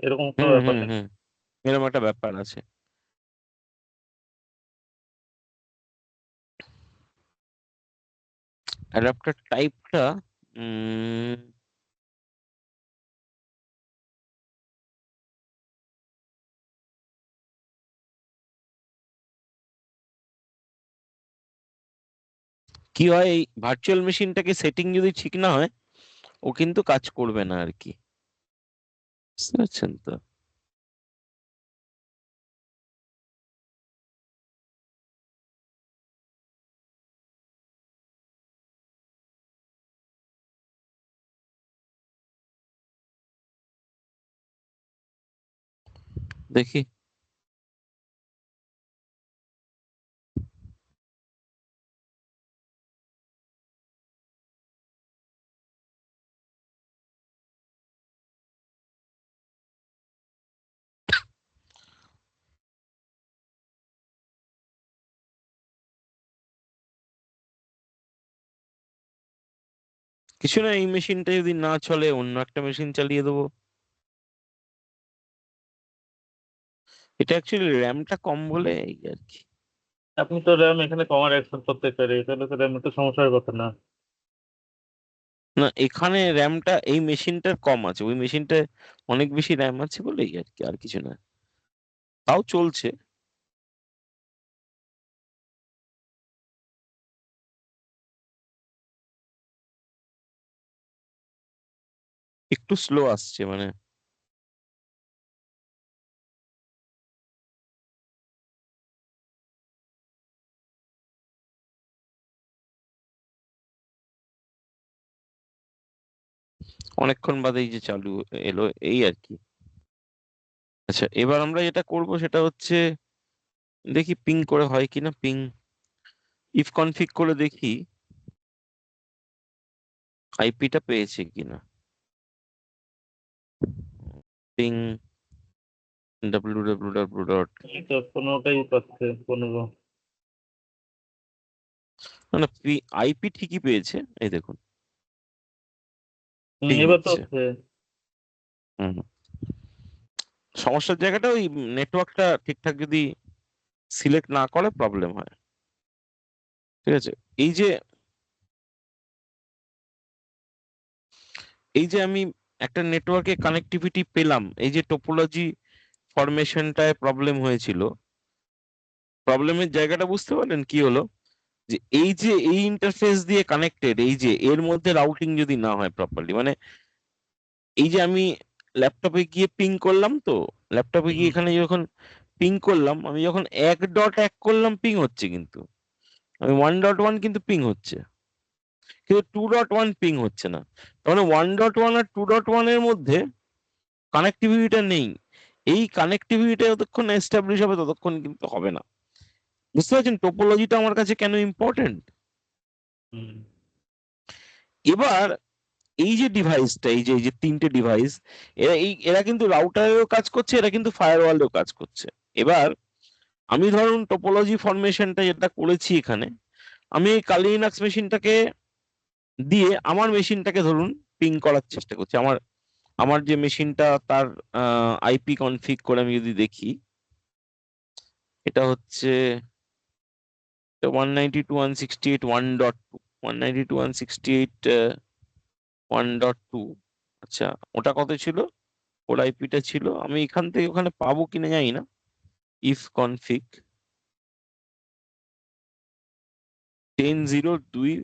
এরকম কোনো হুম, ব্যাপার হুম, নেই। হুম, এরকম একটা ব্যাপার আছে। অ্যাডাপ্টার টাইপটা উম, কি হয়, এই ভার্চুয়াল মেশিনটাকে সেটিং যদি ঠিক না হয়, ও কিন্তু কাজ করবে না আর কি। বুঝতে পারছেন তো? দেখি। কিছু না, এই মেশিনটা যদি না চলে অন্য একটা মেশিন চালিয়ে দেবো। এটা অ্যাকচুয়ালি র্যামটা কম বলে এই আর কি। আপনি তো র্যাম এখানে কমার অ্যাকসেপ্ট করতে পারি, তাহলে তো র্যাম একটু সমস্যার কথা না। না, এখানে র্যামটা এই মেশিনটার কম আছে, ওই মেশিনটায় অনেক বেশি র্যাম আছে বলে এই আর কি, আর কিছু না। তাও চলছে। একটু স্লো আসছে মানে। অনেকক্ষণ বাদেই যে চালু এলো এই আর কি। আচ্ছা, এবার আমরা যেটা করব সেটা হচ্ছে, দেখি পিং করে হয় কিনা, পিং ইফ কনফিগ করে দেখি আইপিটা পেয়েছে কিনা। Ping www. এই তো 15টাই পাচ্ছে, 15। না, আইপি ঠিকই পেয়েছে, এই দেখুন পিং এবার তো হচ্ছে। হচ্ছে। হুম। সমস্যার জায়গাটা ওই নেটওয়ার্কটা ঠিকঠাক যদি সিলেক্ট না করে প্রবলেম হয়। ঠিক আছে। এই যে এই যে আমি একটা নেটওয়ার্কে কানেক্টিভিটি পেলাম, এই যে টোপোলজি ফরমেশনটায় প্রবলেম হয়েছিল, প্রবলেমের জায়গাটা বুঝতে পারলেন কি হলো? যে এই যে এই ইন্টারফেস দিয়ে কানেক্টেড, এই যে এর মধ্যে রাউটিং যদি না হয় প্রপারলি, মানে এই যে আমি ল্যাপটপে গিয়ে পিং করলাম, তো ল্যাপটপে গিয়ে হুম, এখানে যখন পিং করলাম, আমি যখন 1.1 করলাম পিং হচ্ছে, কিন্তু আমি 1.1 কিন্তু পিং হচ্ছে, কিন্তু 2.1 পিং হচ্ছে না। তার মানে 1.1 আর 2.1 এর মধ্যে কানেক্টিভিটিটা নেই। এই কানেক্টিভিটিটা যতক্ষণ এস্টাবলিশ হবে ততক্ষণ কিন্তু হবে না। বুঝতে পারছেন টোপোলজিটা আমার কাছে কেন ইম্পর্টেন্ট? হুম, এবার এই যে ডিভাইসটা, এই যে তিনটে ডিভাইস, এরা কিন্তু রাউটারেরও কাজ করছে, এরা কিন্তু ফায়ারওয়ালেও কাজ করছে। এবার আমি ধরুন টোপোলজি ফরমেশনটা যেটা করেছি এখানে, আমি এই কালিনাক্স মেশিনটাকে দিয়ে আমার মেশিনটাকে ধরুন পিং করার চেষ্টা করছি। আমার আমার যে মেশিনটা তার আইপি কনফিগ করে আমি যদি দেখি, এটা হচ্ছে 192.168.1.2, 192.168.1.2। আচ্ছা, ওটা কত ছিল? ওর আইপিটা ছিল, আমি এখান থেকে ওখানে পাবো কিনা জানি না। Ifconfig 10.0.2,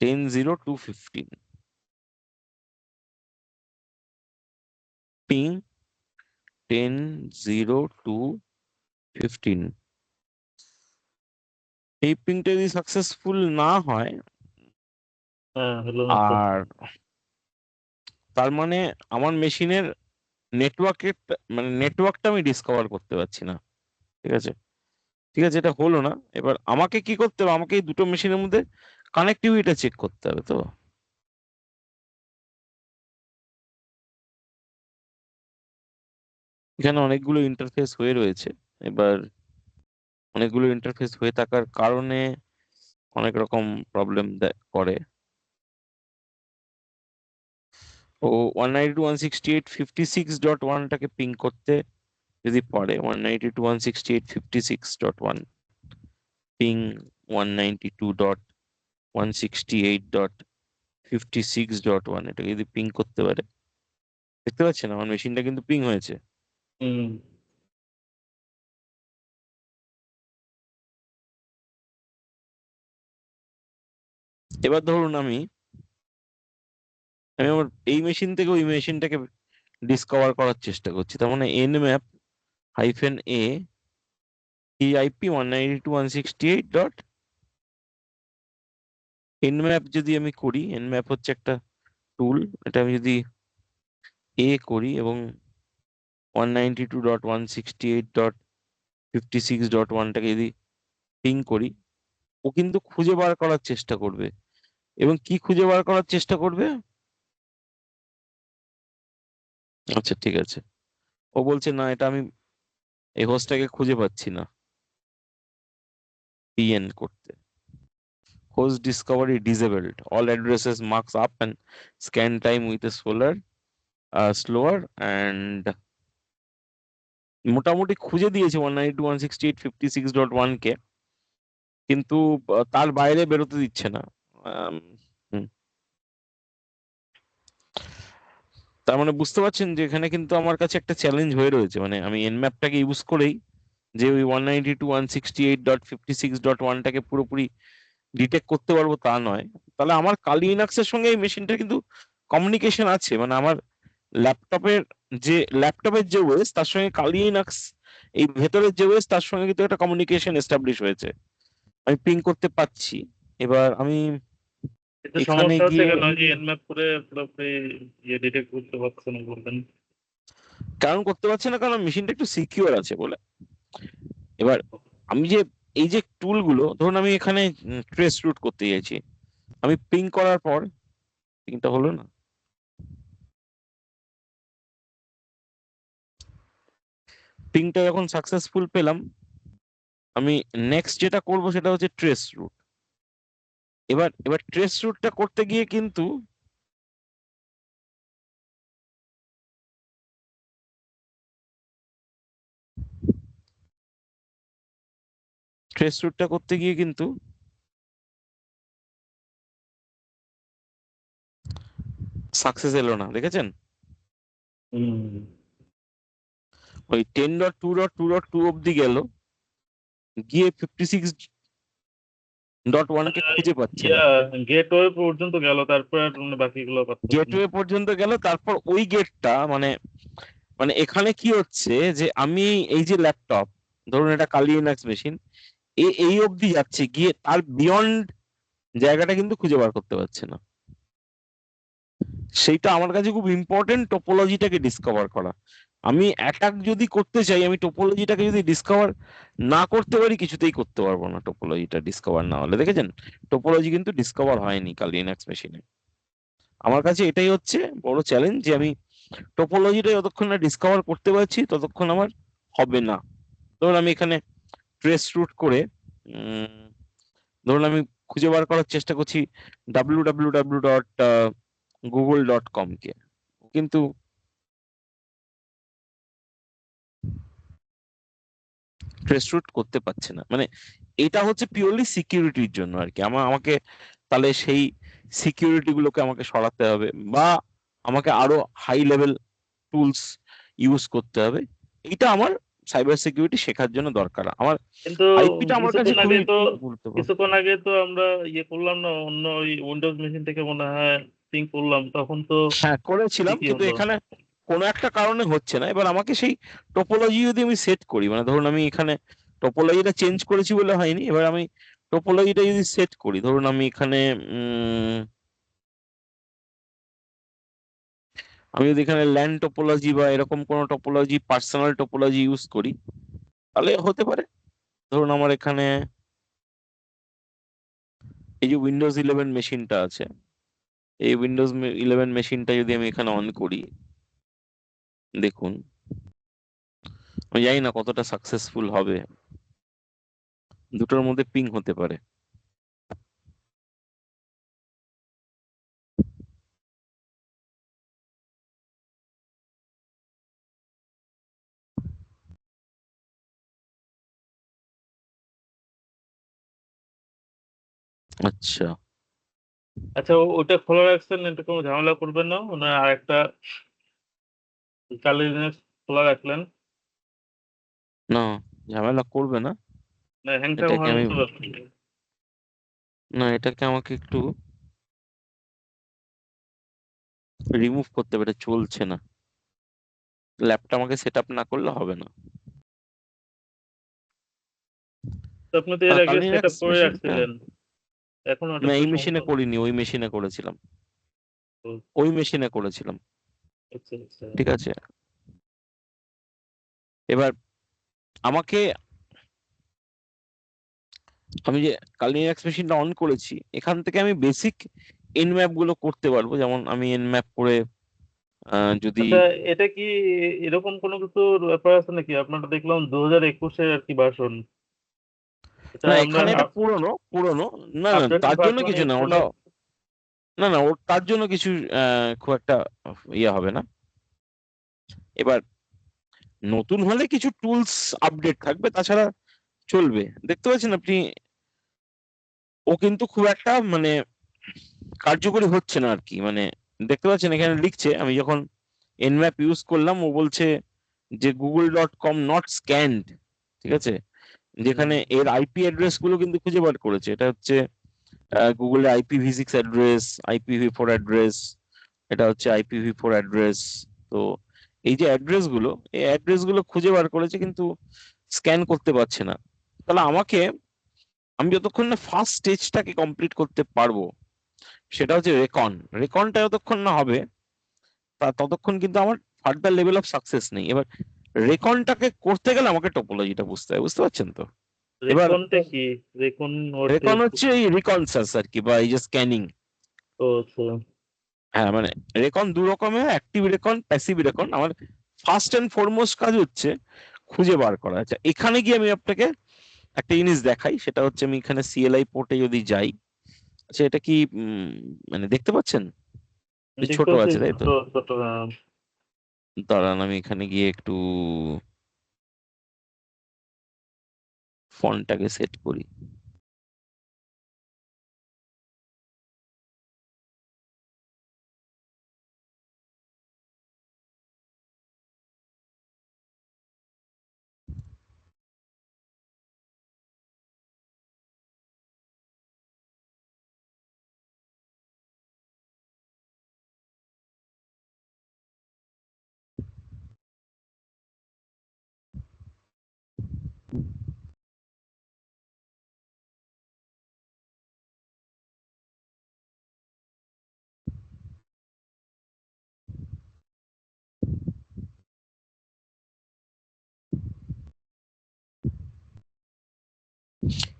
10.0.215 ping 10.0.215। এই পিংটা যদি সাকসেসফুল না হয়, হ্যাঁ হলো না তো। আর তার মানে আমার মেশিনের নেটওয়ার্কের, মানে নেটওয়ার্কটা আমি ডিসকভার করতে পারছি না। ঠিক আছে। ঠিক আছে, এটা হলো না। এবার আমাকে কি করতে হবে, আমাকে এই দুটো মেশিনের মধ্যে কানেক্টিভিটিটা চেক করতে হবে তো। এখানে অনেকগুলো ইন্টারফেস হয়ে রয়েছে। এবার অনেকগুলো ইন্টারফেস হয়ে থাকার কারণে অনেক রকম প্রবলেম করে। ও 192.168.56.1টাকে পিং করতে যদি পারে, 192.168.56.1 পিং 192.168.56.1 168.56.1 এটাকে যদি পিং করতে পারে, দেখতে পাচ্ছেন আমার মেশিনটা কিন্তু পিং হয়েছে। হুম। এবার ধরুন আমি আমি আমার এই মেশিন থেকে ওই মেশিনটাকে ডিসকভার করার চেষ্টা করছি, তার মানে nmap -a TIP 192.168. যদি আমি করি, nmap হচ্ছে একটা টুল, এটা আমি যদি করি এবং 192.168.56.1টাকে যদি পিং করি, ও কিন্তু খুঁজে বার করার চেষ্টা করবে। এবং কি খুঁজে বার করার চেষ্টা করবে? আচ্ছা ঠিক আছে, ও বলছে না, এটা আমি এই হোস্টটাকে খুঁজে পাচ্ছি না পিএন করতে। Host Discovery disabled, all addresses marks up and scan time with a slower and মোটামুটি খুঁজে দিয়েছে 192.168.56.1 কে, কিন্তু তার বাইরে বেরোতে দিচ্ছে না। আম, হুম। তার মানে বুঝতে পারছেন যে এখানে কিন্তু আমার কাছে একটা চ্যালেঞ্জ হয়ে রয়েছে, মানে আমি nmapটাকে ইউজ করেই যে ওই 192.168.56.1টাকে পুরোপুরি ডিটেক্ট করতে পারবো তা নয়। তাহলে আমার কালি লিনাক্সের সঙ্গে এই মেশিনটা কিন্তু কমিউনিকেশন আছে, মানে আমার ল্যাপটপের ল্যাপটপের যে ওএস তার সঙ্গে কালি লিনাক্স এই ভেতরের যে ওএস তার সঙ্গে কিন্তু একটা কমিউনিকেশন এস্টাবলিশ হয়েছে, আমি পিং করতে পারছি। এবার আমি কিন্তু এখানে সমস্যা হচ্ছে গিয়ে, কেন যে এনম্যাপ করে পুরোপুরি ডিটেক্ট করতে পারছে না বলবেন? কারণ করতে পারছি না কারণ মেশিনটা একটু সিকিউর আছে বলে। এবার আমি যে এই যে টুলগুলো, ধরুন আমি এখানে ট্রেস রুট করতে চাইছি, আমি পিং করার পর পিংটা হলো না, পিংটা যখন সাকসেসফুল পেলাম, আমি নেক্সট যেটা করব সেটা হচ্ছে ট্রেস রুট। এবার এবার ট্রেস রুটটা করতে গিয়ে কিন্তু ট্রেস রুটটা করতে গিয়ে কিন্তু সাকসেস এলো না, দেখেছেন? হুম। ওই 10.2.2.2 অব্দি গেল, গিয়ে 56.1 কে খুঁজে পাচ্ছে না। গেটওয়ে পর্যন্ত গেল, তারপর আর বাকিগুলো পারতেছে না। গেটওয়ে পর্যন্ত গেল, তারপর ওই গেটটা মানে মানে এখানে কি হচ্ছে যে আমি এই যে ল্যাপটপ, ধরুন এটা কালি লিনাক্স মেশিন, এই অবধি যাচ্ছে, গিয়ে তার বিয়ন্ড জায়গাটা কিন্তু খুঁজে বার করতে পারছে না। সেইটা আমার কাছে খুব ইম্পর্টেন্ট, টোপোলজিটাকে ডিসকভার করা। আমি অ্যাটাক যদি করতে চাই, আমি টোপোলজিটাকে যদি ডিসকভার না করতে পারি, কিছুতেই করতে পারবো না টোপোলজিটা ডিসকভার না হলে। দেখেছেন, টোপোলজি কিন্তু ডিসকভার হয়নি কাল লিনাক্স মেশিনে। আমার কাছে এটাই হচ্ছে বড় চ্যালেঞ্জ, যে আমি টোপোলজিটা যতক্ষণ না ডিসকভার করতে পারছি ততক্ষণ আমার হবে না। ধরুন আমি এখানে ট্রেস রুট করে উম, ধরুন আমি খুঁজে বার করার চেষ্টা করছি www.google.com কে, কিন্তু ট্রেস রুট করতে পারছে না। মানে এটা হচ্ছে পিওরলি সিকিউরিটির জন্য আর কি, আমাকে তাহলে সেই সিকিউরিটি গুলোকে আমাকে সরাতে হবে, বা আমাকে আরো হাই লেভেল টুলস ইউজ করতে হবে। এটা আমার সাইবার সিকিউরিটি শেখার জন্য দরকার। আমার কিন্তু আইপিটা আমার কাছে কিছুক্ষণ আগে খুবই তো গুরুত্বপূর্ণ। কিছুক্ষণ আগে তো আমরা করলাম না, অন্য ওই উইন্ডোজ মেশিন থেকে মনে হয় পিং করলাম, তখন তো হ্যাঁ করেছিলাম, ঠিকই কিন্তু হলো। এখানে কোনো একটা কারণে হচ্ছে না। এবার আমাকে সেই টোপোলজি যদি আমি সেট করি, মানে ধরুন আমি এখানে টোপোলজিটা চেঞ্জ করেছি বলে হয়নি, এবার আমি টোপোলজিটা যদি সেট করি, ধরুন আমি এখানে আমি যদি এখানে ল্যান্ড টোপোলজি বা এরকম কোনো টোপোলজি, পার্সোনাল টোপোলজি ইউজ করি, তাহলে হতে পারে। ধরুন আমার এখানে এই যে উইন্ডোজ 11 মেশিনটা আছে, এই উইন্ডোজ 11 মেশিনটা যদি আমি এখানে অন করি, দেখুন আমি জানি না কতটা সাকসেসফুল হবে, দুটোর মধ্যে পিং হতে পারে। আচ্ছা, আচ্ছা, ওটা খোলা রাখছেন, এটা কোনো ঝামেলা করবেন না? মানে আর একটা কালি লিনাক্স খোলা রাখলেন, না, ঝামেলা করবে না। না হ্যাং ট্যাং এটাকে হয় আমি বুঝতে পারছি। না, এটাকে আমাকে একটু রিমুভ করতে হবে, এটা চলছে না। ল্যাপটা আমাকে সেট আপ না করলে হবে না। তো আপনি তো এর আগে কালি সেট আপ লিনাক্স করে মেশিনটা রাখছিলেন, এখন না, হঠাৎ এই করে মেশিনে সমস্যা করিনি, ওই মেশিনে করেছিলাম। হচ্ছে। ওই মেশিনে করেছিলাম। আচ্ছা আচ্ছা। ঠিক আছে, এবার আমাকে, আমি যে কালি লিনাক্স মেশিনটা অন করেছি, এখান থেকে আমি বেসিক এনম্যাপ গুলো করতে পারবো। যেমন আমি এনম্যাপ করে যদি, আচ্ছা, এটা কি এরকম কোনো কিছুর ব্যাপার আছে নাকি? আপনারটা দেখলাম 2021-এর আর কি ভার্সন। এটা না, আমরা এখানে এটা পুরনো পুরনো। না না, আপডেটেড তার জন্য ভার্সনে কিছু না করলে ওটা। না না, ওর তার জন্য কিছু খুব একটা ইয়ে হবে না। এবার নতুন হলে কিছু টুলস আপডেট থাকবে, তাছাড়া চলবে। দেখতে পাচ্ছেন আপনি, ও কিন্তু খুব একটা মানে কার্যকরী হচ্ছে না আর কি। মানে দেখতে পাচ্ছেন এখানে লিখছে, আমি যখন এনম্যাপ ইউজ করলাম ও বলছে যে google.com নট স্ক্যান্ড। ঠিক আছে, যেখানে এর আইপি অ্যাড্রেস গুলো কিন্তু খুঁজে বার করেছে। এটা হচ্ছে গুগলের IPv6 অ্যাড্রেস, IPv4 অ্যাড্রেস, এটা হচ্ছে IPv4 অ্যাড্রেস। তো এই যে অ্যাড্রেস গুলো, এই অ্যাড্রেস গুলো খুঁজে বার করেছে, কিন্তু স্ক্যান করতে পারছে না। তাহলে আমাকে, আমি যতক্ষণ না ফার্স্ট স্টেজটাকে কমপ্লিট করতে পারবো, সেটা হচ্ছে রেকনটা যতক্ষণ না হবে, ততক্ষণ কিন্তু আমার ফার্দার লেভেল অফ সাকসেস নেই। এবার রেকনটাকে করতে গেলে আমাকে টোপোলজিটা বুঝতে হবে, বুঝতে পারছেন তো? এবার রেকনটা কি? রেকন অর্থে রেকন হচ্ছে এই রিকনসাস আর কি, বা এই যে স্ক্যানিং। ও আচ্ছা। হ্যাঁ, মানে রেকন দু রকমের, অ্যাক্টিভ রেকন, প্যাসিভ রেকন। আমার ফার্স্ট এন্ড ফরমোস্ট কাজ হচ্ছে খুঁজে বার করা। আচ্ছা, এখানে গিয়ে আমি আপনাকে একটা জিনিস দেখাই, সেটা হচ্ছে আমি এখানে CLI পোর্টে যদি যাই, আচ্ছা এটা কি মানে দেখতে পাচ্ছেন? দেখতে ছোট পাচ্ছি আছে তাই ছোট তো? ছোট। দাঁড়ান, আমি এখানে গিয়ে একটু ফন্টটাকে সেট করি।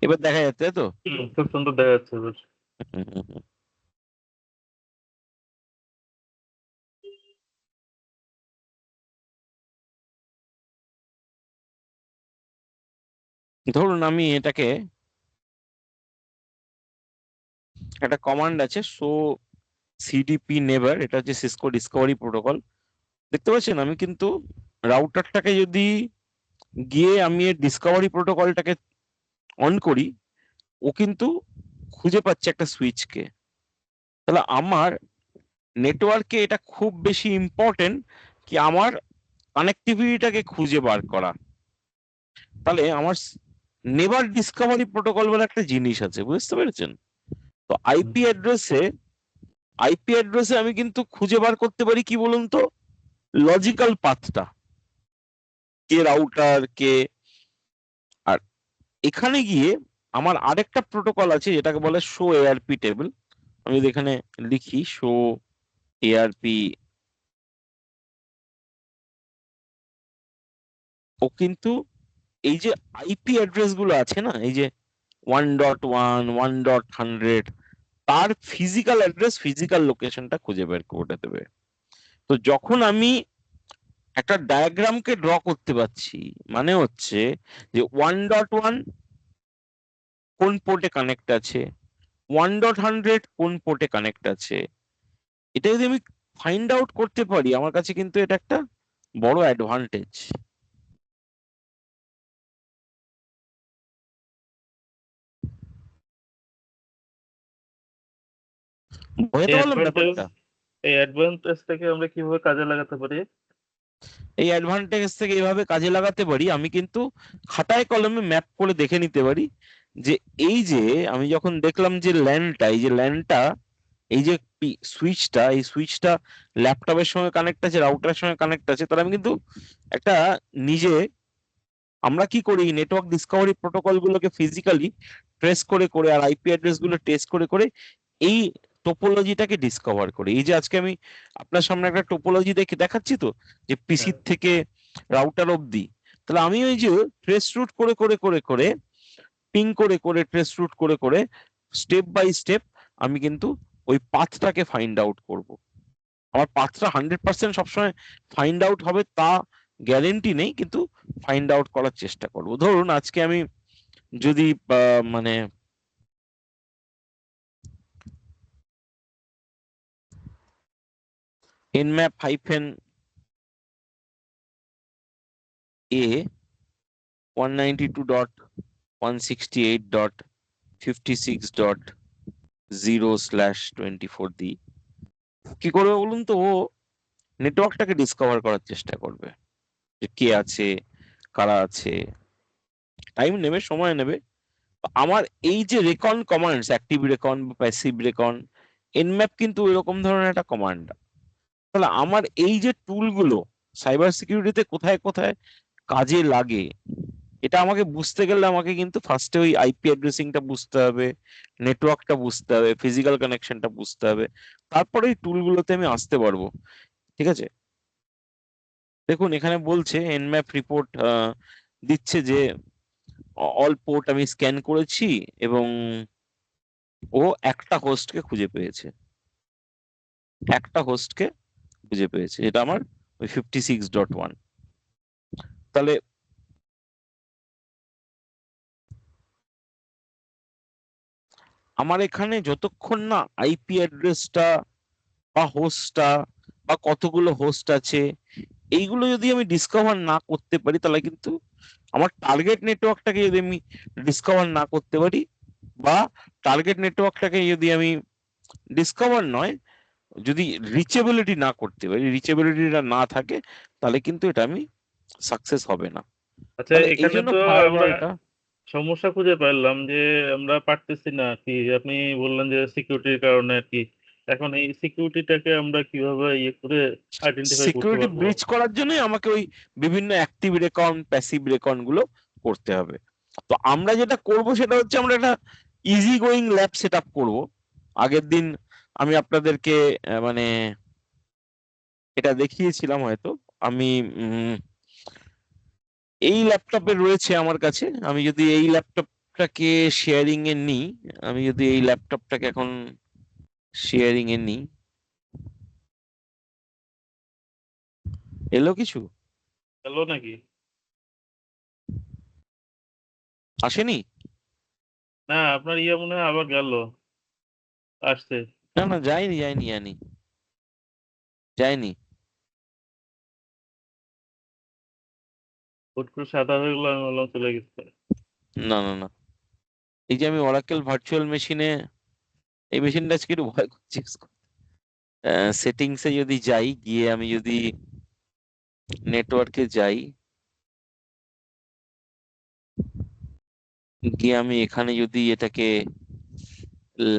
এবার দেখা যাচ্ছে, তাই তো? খুব সুন্দর দেখা যাচ্ছে এবার। হুম, হুম, হুম। ধরুন আমি এটাকে, একটা কমান্ড আছে শো সিডিপি নেভার, এটা হচ্ছে সিসকো ডিসকভারি প্রোটোকল। দেখতে পাচ্ছেন আমি কিন্তু রাউটারটাকে যদি গিয়ে আমি ডিসকভারি প্রোটোকলটাকে অন করি, ও কিন্তু খুঁজে পাচ্ছে একটা সুইচকে। তাহলে আমার নেটওয়ার্কে এটা খুব বেশি ইম্পর্টেন্ট, কি আমার কানেক্টিভিটিটাকে খুঁজে বার করা। তাহলে আমার নেভার ডিসকভারি প্রোটোকল বলে একটা জিনিস আছে, বুঝতে পেরেছেন? তো আইপি অ্যাড্রেসে আমি কিন্তু খুঁজে বার করতে পারি কি বলুন তো, লজিক্যাল পাথটা, কে রাউটার কে। আর এখানে গিয়ে আমার আরেকটা প্রোটোকল আছে যেটাকে বলে শো এআরপি টেবিল। আমি যদি এখানে লিখি শো এআরপি, ও কিন্তু এই যে আইপি অ্যাড্রেস গুলো আছে না, এই যে 1.1, 1.100, তার ফিজিক্যাল অ্যাড্রেস, ফিজিক্যাল লোকেশনটা খুঁজে বের করে দেবে। তো যখন আমি একটা ডায়াগ্রামকে ড্র করতে পারছি, মানে হচ্ছে যে 1.1 কোন পোর্টে কানেক্ট আছে, 1.100 কোন পোর্টে কানেক্ট আছে, এটা যদি আমি ফাইন্ড আউট করতে পারি, আমার কাছে কিন্তু এটা একটা বড় অ্যাডভান্টেজ। বোঝাতে এই পারলাম অ্যাডভান্টেজ ব্যাপারটা? এই অ্যাডভান্টেজটাকে আমরা কিভাবে কাজে লাগাতে পারি? এই অ্যাডভান্টেজ থেকে এইভাবে কাজে লাগাতে পারি, আমি কিন্তু খাতায় কলমে ম্যাপ করে দেখে নিতে পারি যে এই যে আমি যখন দেখলাম যে ল্যানটা, এই যে ল্যানটা, এই যে সুইচটা, এই সুইচটা ল্যাপটপের সঙ্গে কানেক্ট আছে, রাউটারের সঙ্গে কানেক্ট আছে, তাহলে আমি কিন্তু একটা নিজে, আমরা কি করি নেটওয়ার্ক ডিসকভারি প্রোটোকল গুলোকে ফিজিক্যালি ট্রেস করে করে আর আইপি অ্যাড্রেস গুলো টেস্ট করে করে এই টোপোলজিটাকে ডিসকভার করি। এই যে আজকে আমি আপনার সামনে একটা টোপোলজি দেখে দেখাচ্ছি তো, যে পিসি হ্যাঁ। থেকে রাউটার অবধি, তাহলে আমি ওই যে ট্রেস রুট করে করে করে করে পিং করে করে ট্রেস রুট করে করে স্টেপ বাই স্টেপ আমি কিন্তু ওই পাথটাকে ফাইন্ড আউট করব। আমার পাথটা 100% সবসময় ফাইন্ড আউট হবে তা গ্যারেন্টি নেই, কিন্তু ফাইন্ড আউট করার চেষ্টা করব। ধরুন আজকে আমি যদি মানে nmap হাইফেন a 192.168.56.0/24 দিই, কি করবে বলুন তো? ও নেটওয়ার্কটাকে ডিসকভার করার চেষ্টা করবে যে কে আছে, কারা আছে, টাইম নেবে, সময় নেবে। আমার এই যে রেকন কমান্ডস, অ্যাক্টিভ রেকন বা প্যাসিভ রেকন, nmap কিন্তু এরকম ধরনের একটা কমান্ড। তাহলে আমার এই যে টুলগুলো সাইবার সিকিউরিটিতে কোথায় কোথায় কাজে লাগে, এটা আমাকে বুঝতে গেলে আমাকে কিন্তু ফার্স্টে ওই আইপি অ্যাড্রেসিংটা বুঝতে হবে, নেটওয়ার্কটা বুঝতে হবে, ফিজিক্যাল কানেকশনটা বুঝতে হবে, তারপরে এই টুলগুলোতে আমি আসতে পারবো। ঠিক আছে, দেখুন এখানে বলছে nmap রিপোর্ট দিচ্ছে যে অল পোর্ট আমি স্ক্যান করেছি এবং ও একটা হোস্টকে খুঁজে পেয়েছে, একটা হোস্টকে খুঁজে পেয়েছে, এটা আমার ওই 56.1। তাহলে আমার এখানে যতক্ষণ না আইপি অ্যাড্রেসটা বা হোস্টটা বা কতগুলো হোস্ট আছে এইগুলো যদি আমি ডিসকভার না করতে পারি, তাহলে কিন্তু আমার টার্গেট নেটওয়ার্কটাকে যদি আমি ডিসকভার না করতে পারি, বা টার্গেট নেটওয়ার্কটাকে যদি আমি ডিসকভার নয়, যদি রিচেবিলিটি না করতে পারি, রিচেবিলিটিটা না থাকে, তাহলে কিন্তু এটা আমি সাকসেস হবে না। আচ্ছা, তাহলে এই এখানে জন্য তো আমরা ফায়ারওয়ালটা, সমস্যা খুঁজে পাইলাম যে আমরা পারতেছি না আর কি। আপনি বললেন যে সিকিউরিটির কারণে আর কি। এখন এই সিকিউরিটিটাকে আমরা কিভাবে ইয়ে করে আইডেন্টিফাই করতে সিকিউরিটি পারবো? ব্রিচ করার জন্য আমাকে ওই বিভিন্ন অ্যাক্টিভ রেকন প্যাসিভ রেকন গুলো করতে হবে। তো আমরা যেটা করব সেটা হচ্ছে আমরা একটা easy going lab set up করবো। আগের দিন আমি আপনাদেরকে মানে এটা দেখিয়েছিলাম হয়তো। আমি এই ল্যাপটপে রয়েছে আমার কাছে, আমি যদি এই ল্যাপটপটাকে শেয়ারিং এ নিই, আমি যদি এই ল্যাপটপটাকে এখন শেয়ারিং এ নিই, এলো কিছু? হ্যালো নাকি? আসেনি? না, আপনার ইয়ে মনে হয় আবার গেল। আসছে। না না, যায়নি যায়নি যায়নি যায়নি। হুট করে সাদা হয়ে গেল, আমি বললাম চলে গেছে। না না না, এই যে আমি অরাকেল ভার্চুয়াল মেশিনে, এই মেশিনটা আজকে একটু ভয় করছি। সেটিংসে যদি যাই, গিয়ে আমি যদি নেটওয়ার্কে যাই, গিয়ে আমি এখানে যদি এটাকে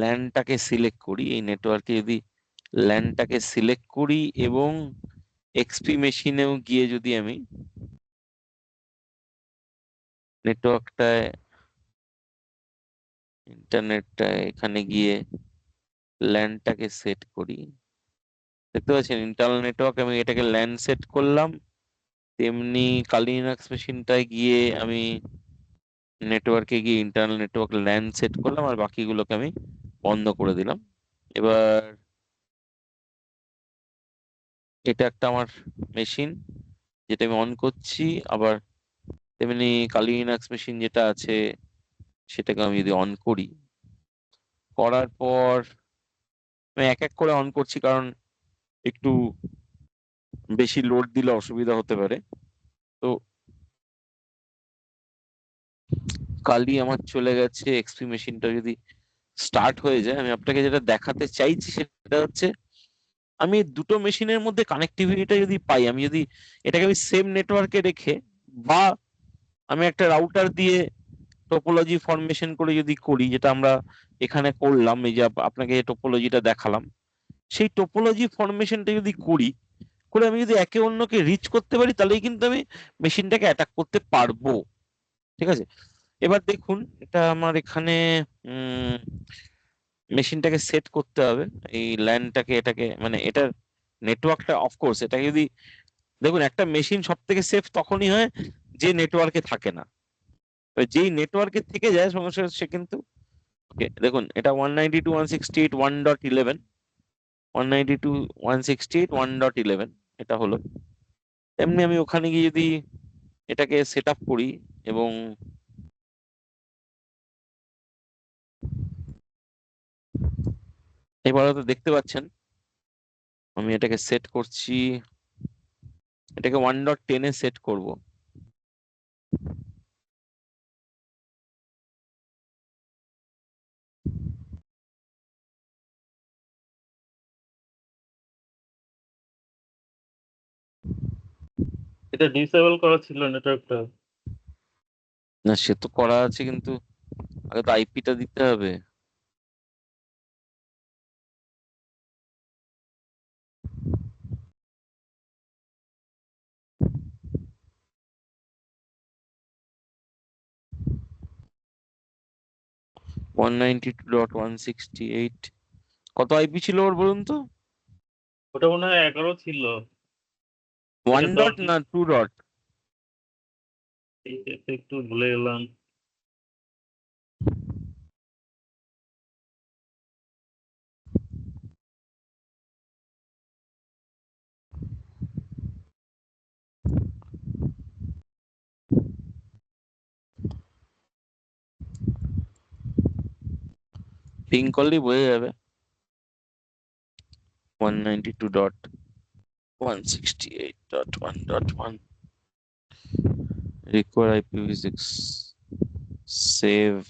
ল্যানটাকে সিলেক্ট করি, এই নেটওয়ার্কে যদি ল্যানটাকে সিলেক্ট করি এবং এক্সপি মেশিনেও গিয়ে যদি আমি নেটওয়ার্কটায়, ইন্টারনেটটায় এখানে গিয়ে ল্যানটাকে সেট করি, দেখতে পাচ্ছেন ইন্টারনাল নেটওয়ার্ক, আমি এটাকে ল্যান সেট করলাম। তেমনি কালি লিনাক্স মেশিনটায় গিয়ে আমি নেটওয়ার্কে গিয়ে ইন্টারনাল নেটওয়ার্ক ল্যান সেট করলাম, আর বাকিগুলোকে আমি বন্ধ করে দিলাম। এবার এটা একটা আমার মেশিন যেটা আমি অন করছি, আবার তেমনি কালি লিনাক্স মেশিন যেটা আছে সেটাকে আমি যদি অন করি, করার পর আমি এক এক করে অন করছি, কারণ একটু বেশি লোড দিলে অসুবিধা হতে পারে। তো কালি আমার চলে গেছে, এক্সপি মেশিনটা যদি স্টার্ট হয়ে যায়, আমি আপনাকে যেটা দেখাতে চাইছি সেটা হচ্ছে আমি দুটো মেশিনের মধ্যে কানেক্টিভিটিটা যদি পাই, আমি যদি এটাকে আমি সেম নেটওয়ার্কে রেখে বা আমি একটা রাউটার দিয়ে টোপোলজি ফরমেশন করে যদি করি, যেটা আমরা এখানে করলাম, এই যে আপনাকে যে টোপোলজিটা দেখালাম, সেই টোপোলজি ফরমেশনটা যদি করি, করে আমি যদি একে অন্যকে রিচ করতে পারি, তাহলেই কিন্তু আমি মেশিনটাকে অ্যাটাক করতে পারবো। ঠিক আছে, এবার দেখুন এটা আমার এখানে মেশিনটাকে সেট করতে হবে, এই ল্যানটাকে, এটাকে মানে এটার নেটওয়ার্কটা অফকোর্স, এটা যদি দেখুন, একটা মেশিন সব থেকে সেফ তখনই হয় যে নেটওয়ার্কে থাকে না। এবার যেই নেটওয়ার্কে থেকে যায় সঙ্গে সঙ্গে সে কিন্তু ওকে, দেখুন এটা 192.168.1.11, 192.168.1.11 এটা হলো। এমনি আমি ওখানে গিয়ে যদি এটাকে সেট আপ করি এবং এবার হয়তো দেখতে পাচ্ছেন আমি এটাকে সেট করছি, এটাকে 1.10 সেট করব। এটা ডিসেবল করা ছিল নেটওয়ার্কটা। না সে তো করা আছে, কিন্তু আগে তো আইপিটা দিতে হবে। 192.168, কত আইপি ছিল ওর বলুন তো? ওটা মনে হয় 11 ছিল। ওয়ান এটা ডট 10 না 2 ডট? একটু ভুলে গেলাম। পিং করলেই বোঝা যাবে। 192.168.1.1 require IPv6 save।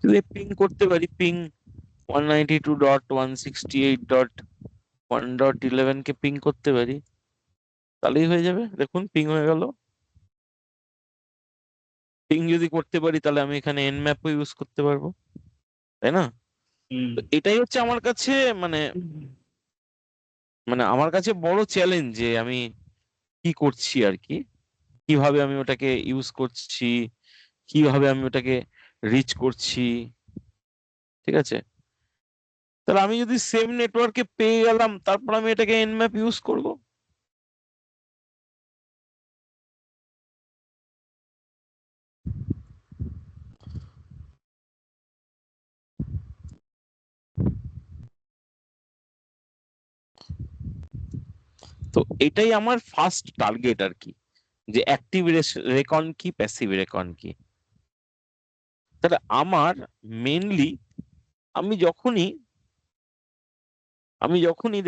যদি পিং করতে পারি, পিং 192.168.1.11 কে পিং করতে পারি, তাহলেই হয়ে যাবে। দেখুন পিং হয়ে গেল। পিং যদি করতে পারি তাহলে আমি এখানে এন ম্যাপও ইউজ করতে পারবো, তাই না? হুম। তো এটাই হচ্ছে আমার কাছে মানে মানে আমার কাছে বড় চ্যালেঞ্জ, যে আমি কি করছি আর কি, কিভাবে আমি ওটাকে ইউজ করছি, কিভাবে আমি ওটাকে রিচ করছি। ঠিক আছে, তাহলে আমি যদি সেম নেটওয়ার্কে পেয়ে গেলাম, তারপর আমি এটাকে এনম্যাপ ইউজ করব। তো এটাই আমার ফার্স্ট টার্গেট আর কি, যে অ্যাক্টিভ রেকন কি, প্যাসিভ রেকন কি। তাহলে আমার মেনলি আমি যখনই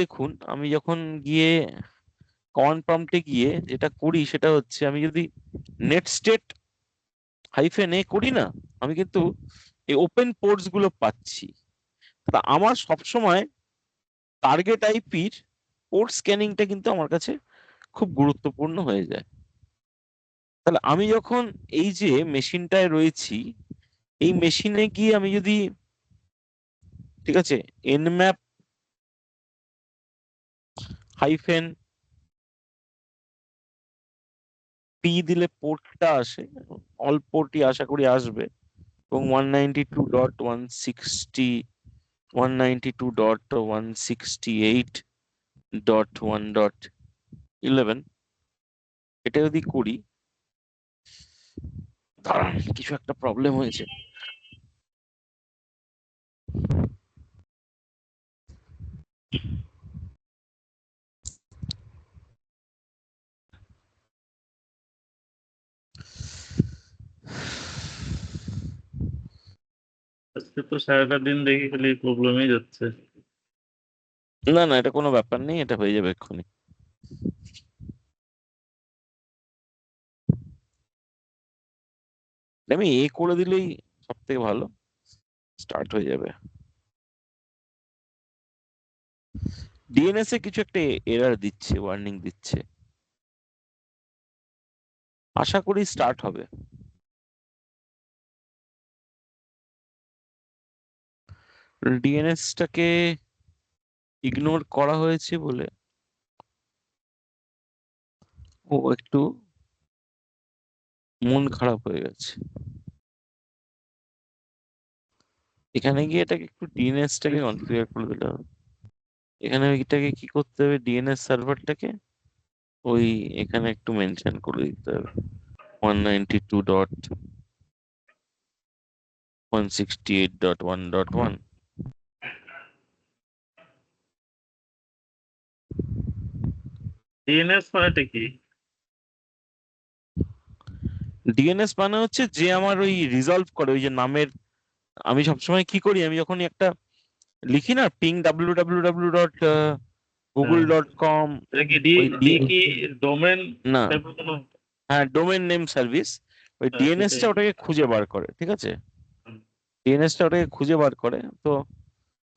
দেখুন, আমি যখন গিয়ে কমান্ড প্রম্পটে গিয়ে যেটা করি সেটা হচ্ছে, আমি যদি নেট স্টেট -a করি না, আমি কিন্তু এই ওপেন পোর্টস গুলো পাচ্ছি। তা আমার সবসময় টার্গেট আইপির পোর্ট স্ক্যানিংটা কিন্তু আমার কাছে খুব গুরুত্বপূর্ণ হয়ে যায়। তাহলে আমি যখন এই যে মেশিনটায় রয়েছি, এই মেশিনে গিয়ে আমি যদি, ঠিক আছে, এনম্যাপ হাইফেন পি দিলে পোর্টটা আসে, অল পোর্টই আশা করি আসবে, এবং 192.168.1.11 এটা যদি করি, দাঁড়ান কিছু একটা প্রবলেম হয়েছে। আজকে তো সারাটা দিন দেখি খালি প্রবলেমই যাচ্ছে। না না, এটা কোনো ব্যাপার নেই, এটা হয়ে যাবে এক্ষুনি। আমি করে দিলেই সব থেকে ভালো, স্টার্ট হয়ে যাবে। ডিএনএস এ কিছু একটা এরার দিচ্ছে, ওয়ার্নিং দিচ্ছে, আশা করি স্টার্ট হবে। ডিএনএসটাকে ইগনোর করা হয়েছে বলে ও একটু মন খারাপ হয়ে গেছে। এখানে গিয়ে এটাকে একটু ডিএনএসটাকে কনফিগার করে দিতে হবে। এখানে এটাকে কি করতে হবে, ডিএনএস সার্ভারটাকে ওই এখানে একটু মেনশন করে দিতে হবে 192.168.1.1। ডিএনএস মানেটা কি? ডিএনএস মানে হচ্ছে যে আমার ওই রিজলভ করে ওই যে নামের, আমি সবসময় কি করি, আমি যখন একটা লিখি না পিং www.google.com, এটা কি ডি ওই ডি কি ডোমেন না, টাইপের কোনো? হ্যাঁ ডোমেন নেম সার্ভিস, ওই হ্যাঁ, সেটাই। ডিএনএসটা ওটাকে খুঁজে বার করে, ঠিক আছে? ডিএনএসটা ওটাকে খুঁজে বার করে। তো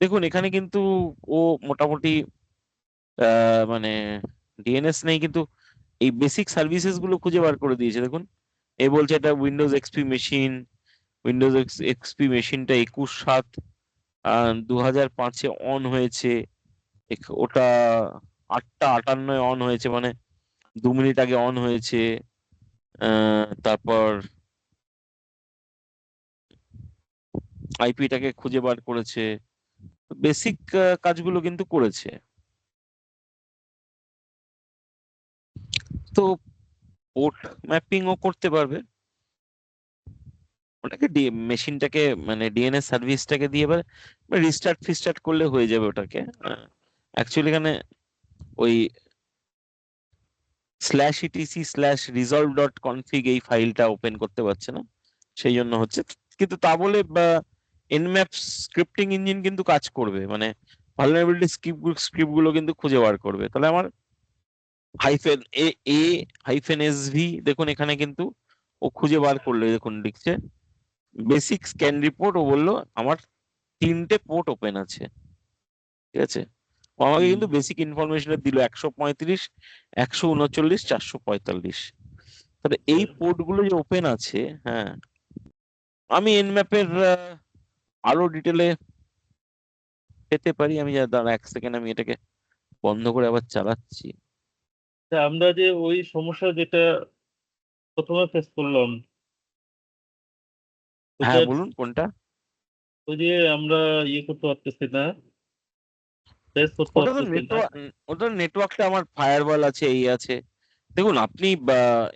দেখুন এখানে কিন্তু ও মোটামুটি মানে ডিএনএস নেই কিন্তু এই বেসিক সার্ভিসেস গুলো খুঁজে বার করে দিয়েছে। দেখুন এ বলছে এটা Windows XP machine, Windows XP মেশিনটা 21/7/2005 অন হয়েছে, ওটা 8টা 58 অন হয়েছে, মানে 2 মিনিট আগে অন হয়েছে। তারপর আইপিটাকে খুঁজে বার করেছে, বেসিক কাজগুলো কিন্তু করেছে। তো পোর্ট ম্যাপিংও করতে পারবে, ওটাকে মেশিনটাকে মানে ডিএনএস সার্ভিসটাকে দিয়ে এবার রিস্টার্ট ফিস্টার্ট করলে হয়ে যাবে ওটাকে। অ্যাকচুয়ালি এখানে ওই /etc/resolve.config এই ফাইলটা ওপেন করতে পারছে না, সেই জন্য হচ্ছে। কিন্তু তা বলে nmap স্ক্রিপ্টিং ইঞ্জিন কিন্তু কাজ করবে, মানে ভালনারেবিলিটি স্ক্রিপ্ট গুলো কিন্তু খুঁজে বার করবে। তাহলে আমার -a-SV দেখুন এখানে কিন্তু ও খুঁজে বার করলো, দেখুন লিখছে বেসিক স্ক্যান রিপোর্ট, ও বললো আমার 3টে পোর্ট ওপেন আছে, ঠিক আছে? ও আমাকে হুম। কিন্তু বেসিক ইনফরমেশন দিল 135, 139, 445। তাহলে এই পোর্ট গুলো যে ওপেন আছে, হ্যাঁ, আমি এনম্যাপের আরো ডিটেলে পেতে পারি। আমি দাঁড়া 1 সেকেন্ড, আমি এটাকে বন্ধ করে আবার চালাচ্ছি। তা আমরা যে ওই সমস্যা যেটা প্রথমে ফেস করলাম, হ্যাঁ ওটার বলুন কোনটা? ওই যে আমরা করতে পারতেছি না, ফেস করতে ওটা তো পারতেছি না। নেটওয়ার্ক, ওটা নেটওয়ার্কটা আমার ফায়ারওয়াল আছে, এই আছে। দেখুন আপনি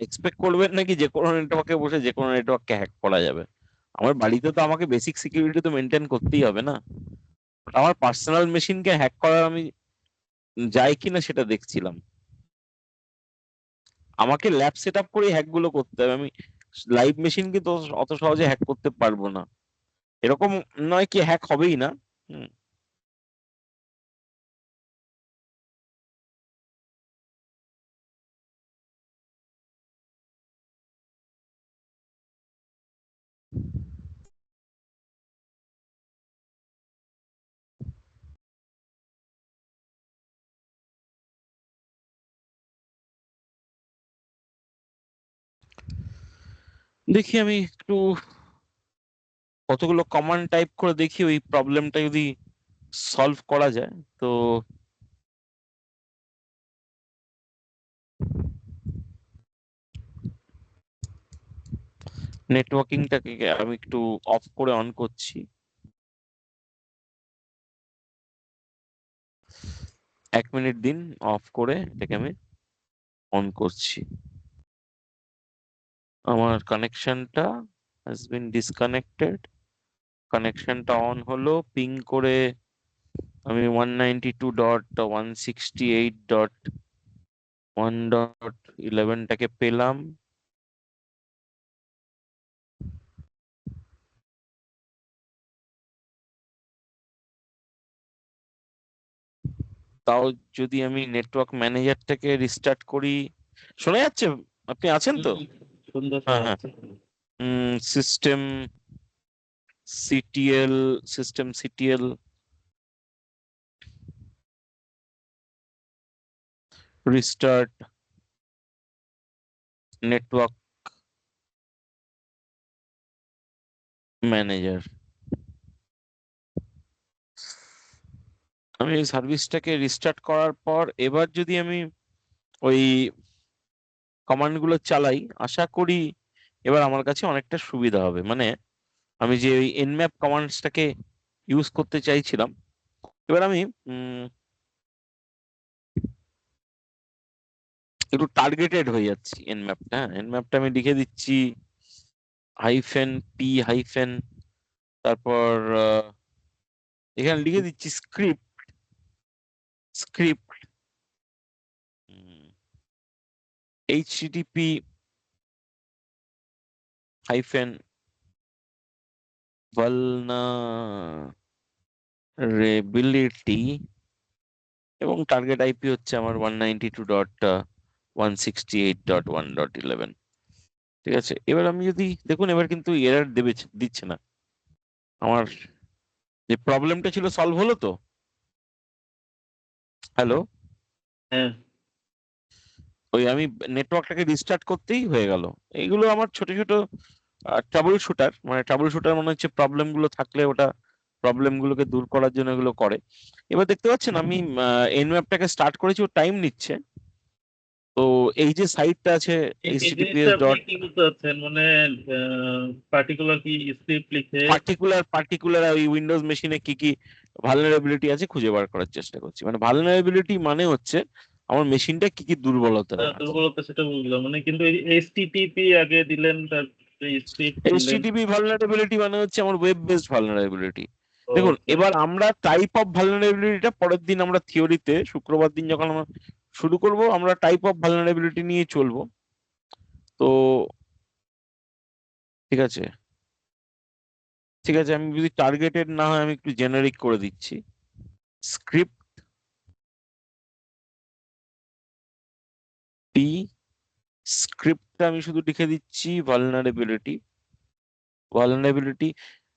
এক্সপেক্ট করবেন নাকি যে কোনো নেটওয়ার্কে বসে যে কোনো নেটওয়ার্ককে হ্যাক করা যাবে? আমার বাড়িতে তো আমাকে বেসিক সিকিউরিটি তো মেনটেন করতেই হবে না। আমার পার্সোনাল মেশিনকে হ্যাক করার আমি যায় কিনা সেটা দেখছিলাম। আমাকে ল্যাব সেট আপ করে হ্যাক গুলো করতে হবে, আমি লাইভ মেশিনকে তো অত সহজে হ্যাক করতে পারবো না। এরকম নয় কি হ্যাক হবেই না। হুম। দেখি আমি একটু কতগুলো কমান্ড টাইপ করে দেখি ওই প্রবলেমটা যদি সলভ করা যায়। তো নেটওয়ার্কিংটাকে আমি একটু অফ করে অন করছি। 1 মিনিট দিন, অফ করে এটাকে আমি অন করছি। আমার কানেকশনটা হ্যাজ বিন ডিসকানেক্টেড, কানেকশনটা অন হলো, পিং করে আমি 192.168.1.11টাকে পেলাম। তাও যদি আমি নেটওয়ার্ক ম্যানেজারটাকে রিস্টার্ট করি, শোনা যাচ্ছে? আপনি আছেন তো? সুন্দর হ্যাঁ, শোনা হ্যাঁ। যাচ্ছে। System CTL, system CTL restart network manager. আমি এই সার্ভিসটাকে রিস্টার্ট করার পর এবার যদি আমি ওই কমান্ড গুলো চালাই, আশা করি এবার আমার কাছে অনেকটা সুবিধা হবে। মানে আমি যে ওই nmap কমান্ডসটাকে ইউজ করতে চাইছিলাম, এবার আমি একটু টার্গেটেড হয়ে যাচ্ছি। nmapটা, হ্যাঁ, nmapটা আমি লিখে দিচ্ছি -p, তারপর এখানে লিখে দিচ্ছি স্ক্রিপ্ট http vulnerability, এবং টার্গেট আইপি হচ্ছে আমার 192.168.1.11। ঠিক আছে, এবার আমি যদি দেখুন, এবার কিন্তু এরর দিচ্ছে না। আমার যে প্রবলেমটা ছিল সলভ হলো তো? হ্যালো? হ্যাঁ, ওই আমি নেটওয়ার্কটাকে রিস্টার্ট করতেই হয়ে গেল। এইগুলো আমার ছোট ছোট ট্রাবল শুটার, মানে ট্রাবল শুটার মনে হচ্ছে প্রবলেম গুলো থাকলে ওটা প্রবলেম গুলোকে দূর করার জন্য এগুলো করে। এবার দেখতে পাচ্ছেন আমি nmapটাকে স্টার্ট করেছি, ও টাইম নিচ্ছে। তো এই যে সাইটটা আছে এই জিনিসটা https আপনি ডট কি বুঝতে পারছেন? মানে পার্টিকুলার কি স্ক্রিপ্ট লিখে পার্টিকুলার ওই উইন্ডোজ মেশিনে কি কি ভালনারেবিলিটি আছে খুঁজে বার করার চেষ্টা করছি। মানে ভালনারেবিলিটি মানে হচ্ছে আমার মেশিনটা কি কি দুর্বলতা আছে। দুর্বলতা, সেটা বুঝলাম। মানে কিন্তু এই এইচটিটিপি আগে দিলেন, তারপরে স্ক্রিপ্ট দিলেন। এইচটিটিপি ভালনারেবিলিটি মানে হচ্ছে আমার ওয়েব বেসড ভালনারেবিলিটি। দেখুন, ওকে। এবার আমরা টাইপ অফ ভালনারেবিলিটিটা পরের দিন আমরা থিওরিতে শুক্রবার দিন যখন আমরা শুরু করব, আমরা টাইপ অফ ভালনারেবিলিটি নিয়ে চলবো। তো ঠিক আছে, ঠিক আছে, আমি যদি টার্গেটেড না হয় আমি একটু জেনারিক করে দিচ্ছি। স্ক্রিপ্ট পি, স্ক্রিপ্টটা আমি শুধু লিখে দিচ্ছি ভালনারেবিলিটি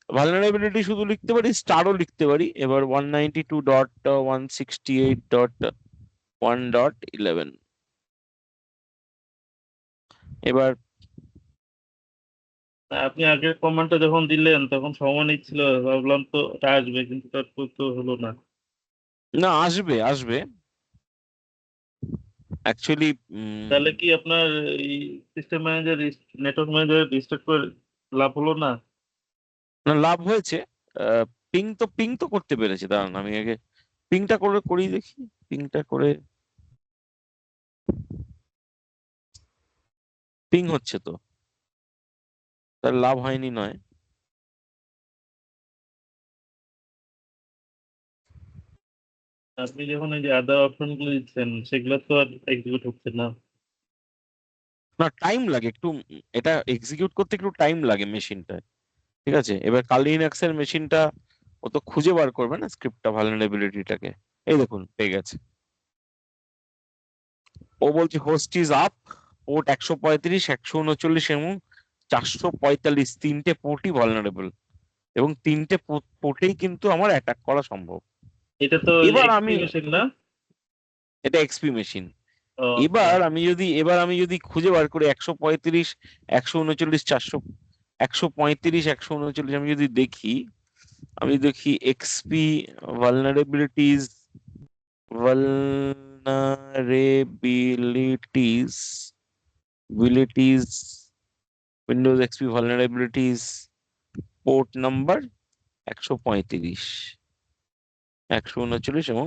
ভালনারেবিলিটি শুধু লিখতে পারি, স্টারও লিখতে পারি। এবার 192.168.1.11। এবার আপনি আগের কমান্ডটা যখন দিলেন তখন সময় নিচ্ছিল, ভাবলাম তো ওটা আসবে, কিন্তু তারপর তো হলো না। না, আসবে আসবে অ্যাকচুয়ালি। তাহলে কি আপনার এই system manager, network manager restart করে লাভ হলো না? না, লাভ হয়েছে। পিং তো করতে পেরেছে। দাঁড়ান, আমি আগে পিংটা করে করি দেখি। পিংটা করে পিং হচ্ছে তো, তার লাভ হয়নি নয়। আপনি যখন এই যে আদার অপশন গুলো দিচ্ছেন সেগুলো তো আর এক্সিকিউট হচ্ছে না। না, টাইম লাগে একটু। এটা এক্সিকিউট করতে একটু টাইম লাগে মেশিনটায়। ঠিক আছে, এবার কালিনাক্সের মেশিনটা ও তো খুঁজে বার করবে না স্ক্রিপ্টটা, ভালনারেবিলিটিটাকে। এই দেখুন, পেয়ে গেছে। ও বলছে হোস্ট ইজ আপ, পোর্ট 135, 139 এবং 445, তিনটে পোর্টই ভালনারেবল, এবং তিনটে পোর্টেই কিন্তু আমার অ্যাটাক করা সম্ভব। এটা তো এবার আমি, এক্সপ্রিমেশন না? এটা এক্সপি মেশিন। ওকে। এবার আমি যদি খুঁজে বার করি 135, 139, 400, 135, 139, আমি যদি দেখি, আমি দেখি XP vulnerabilities vulnerabilities Windows XP vulnerabilities port number 135, 139 এবং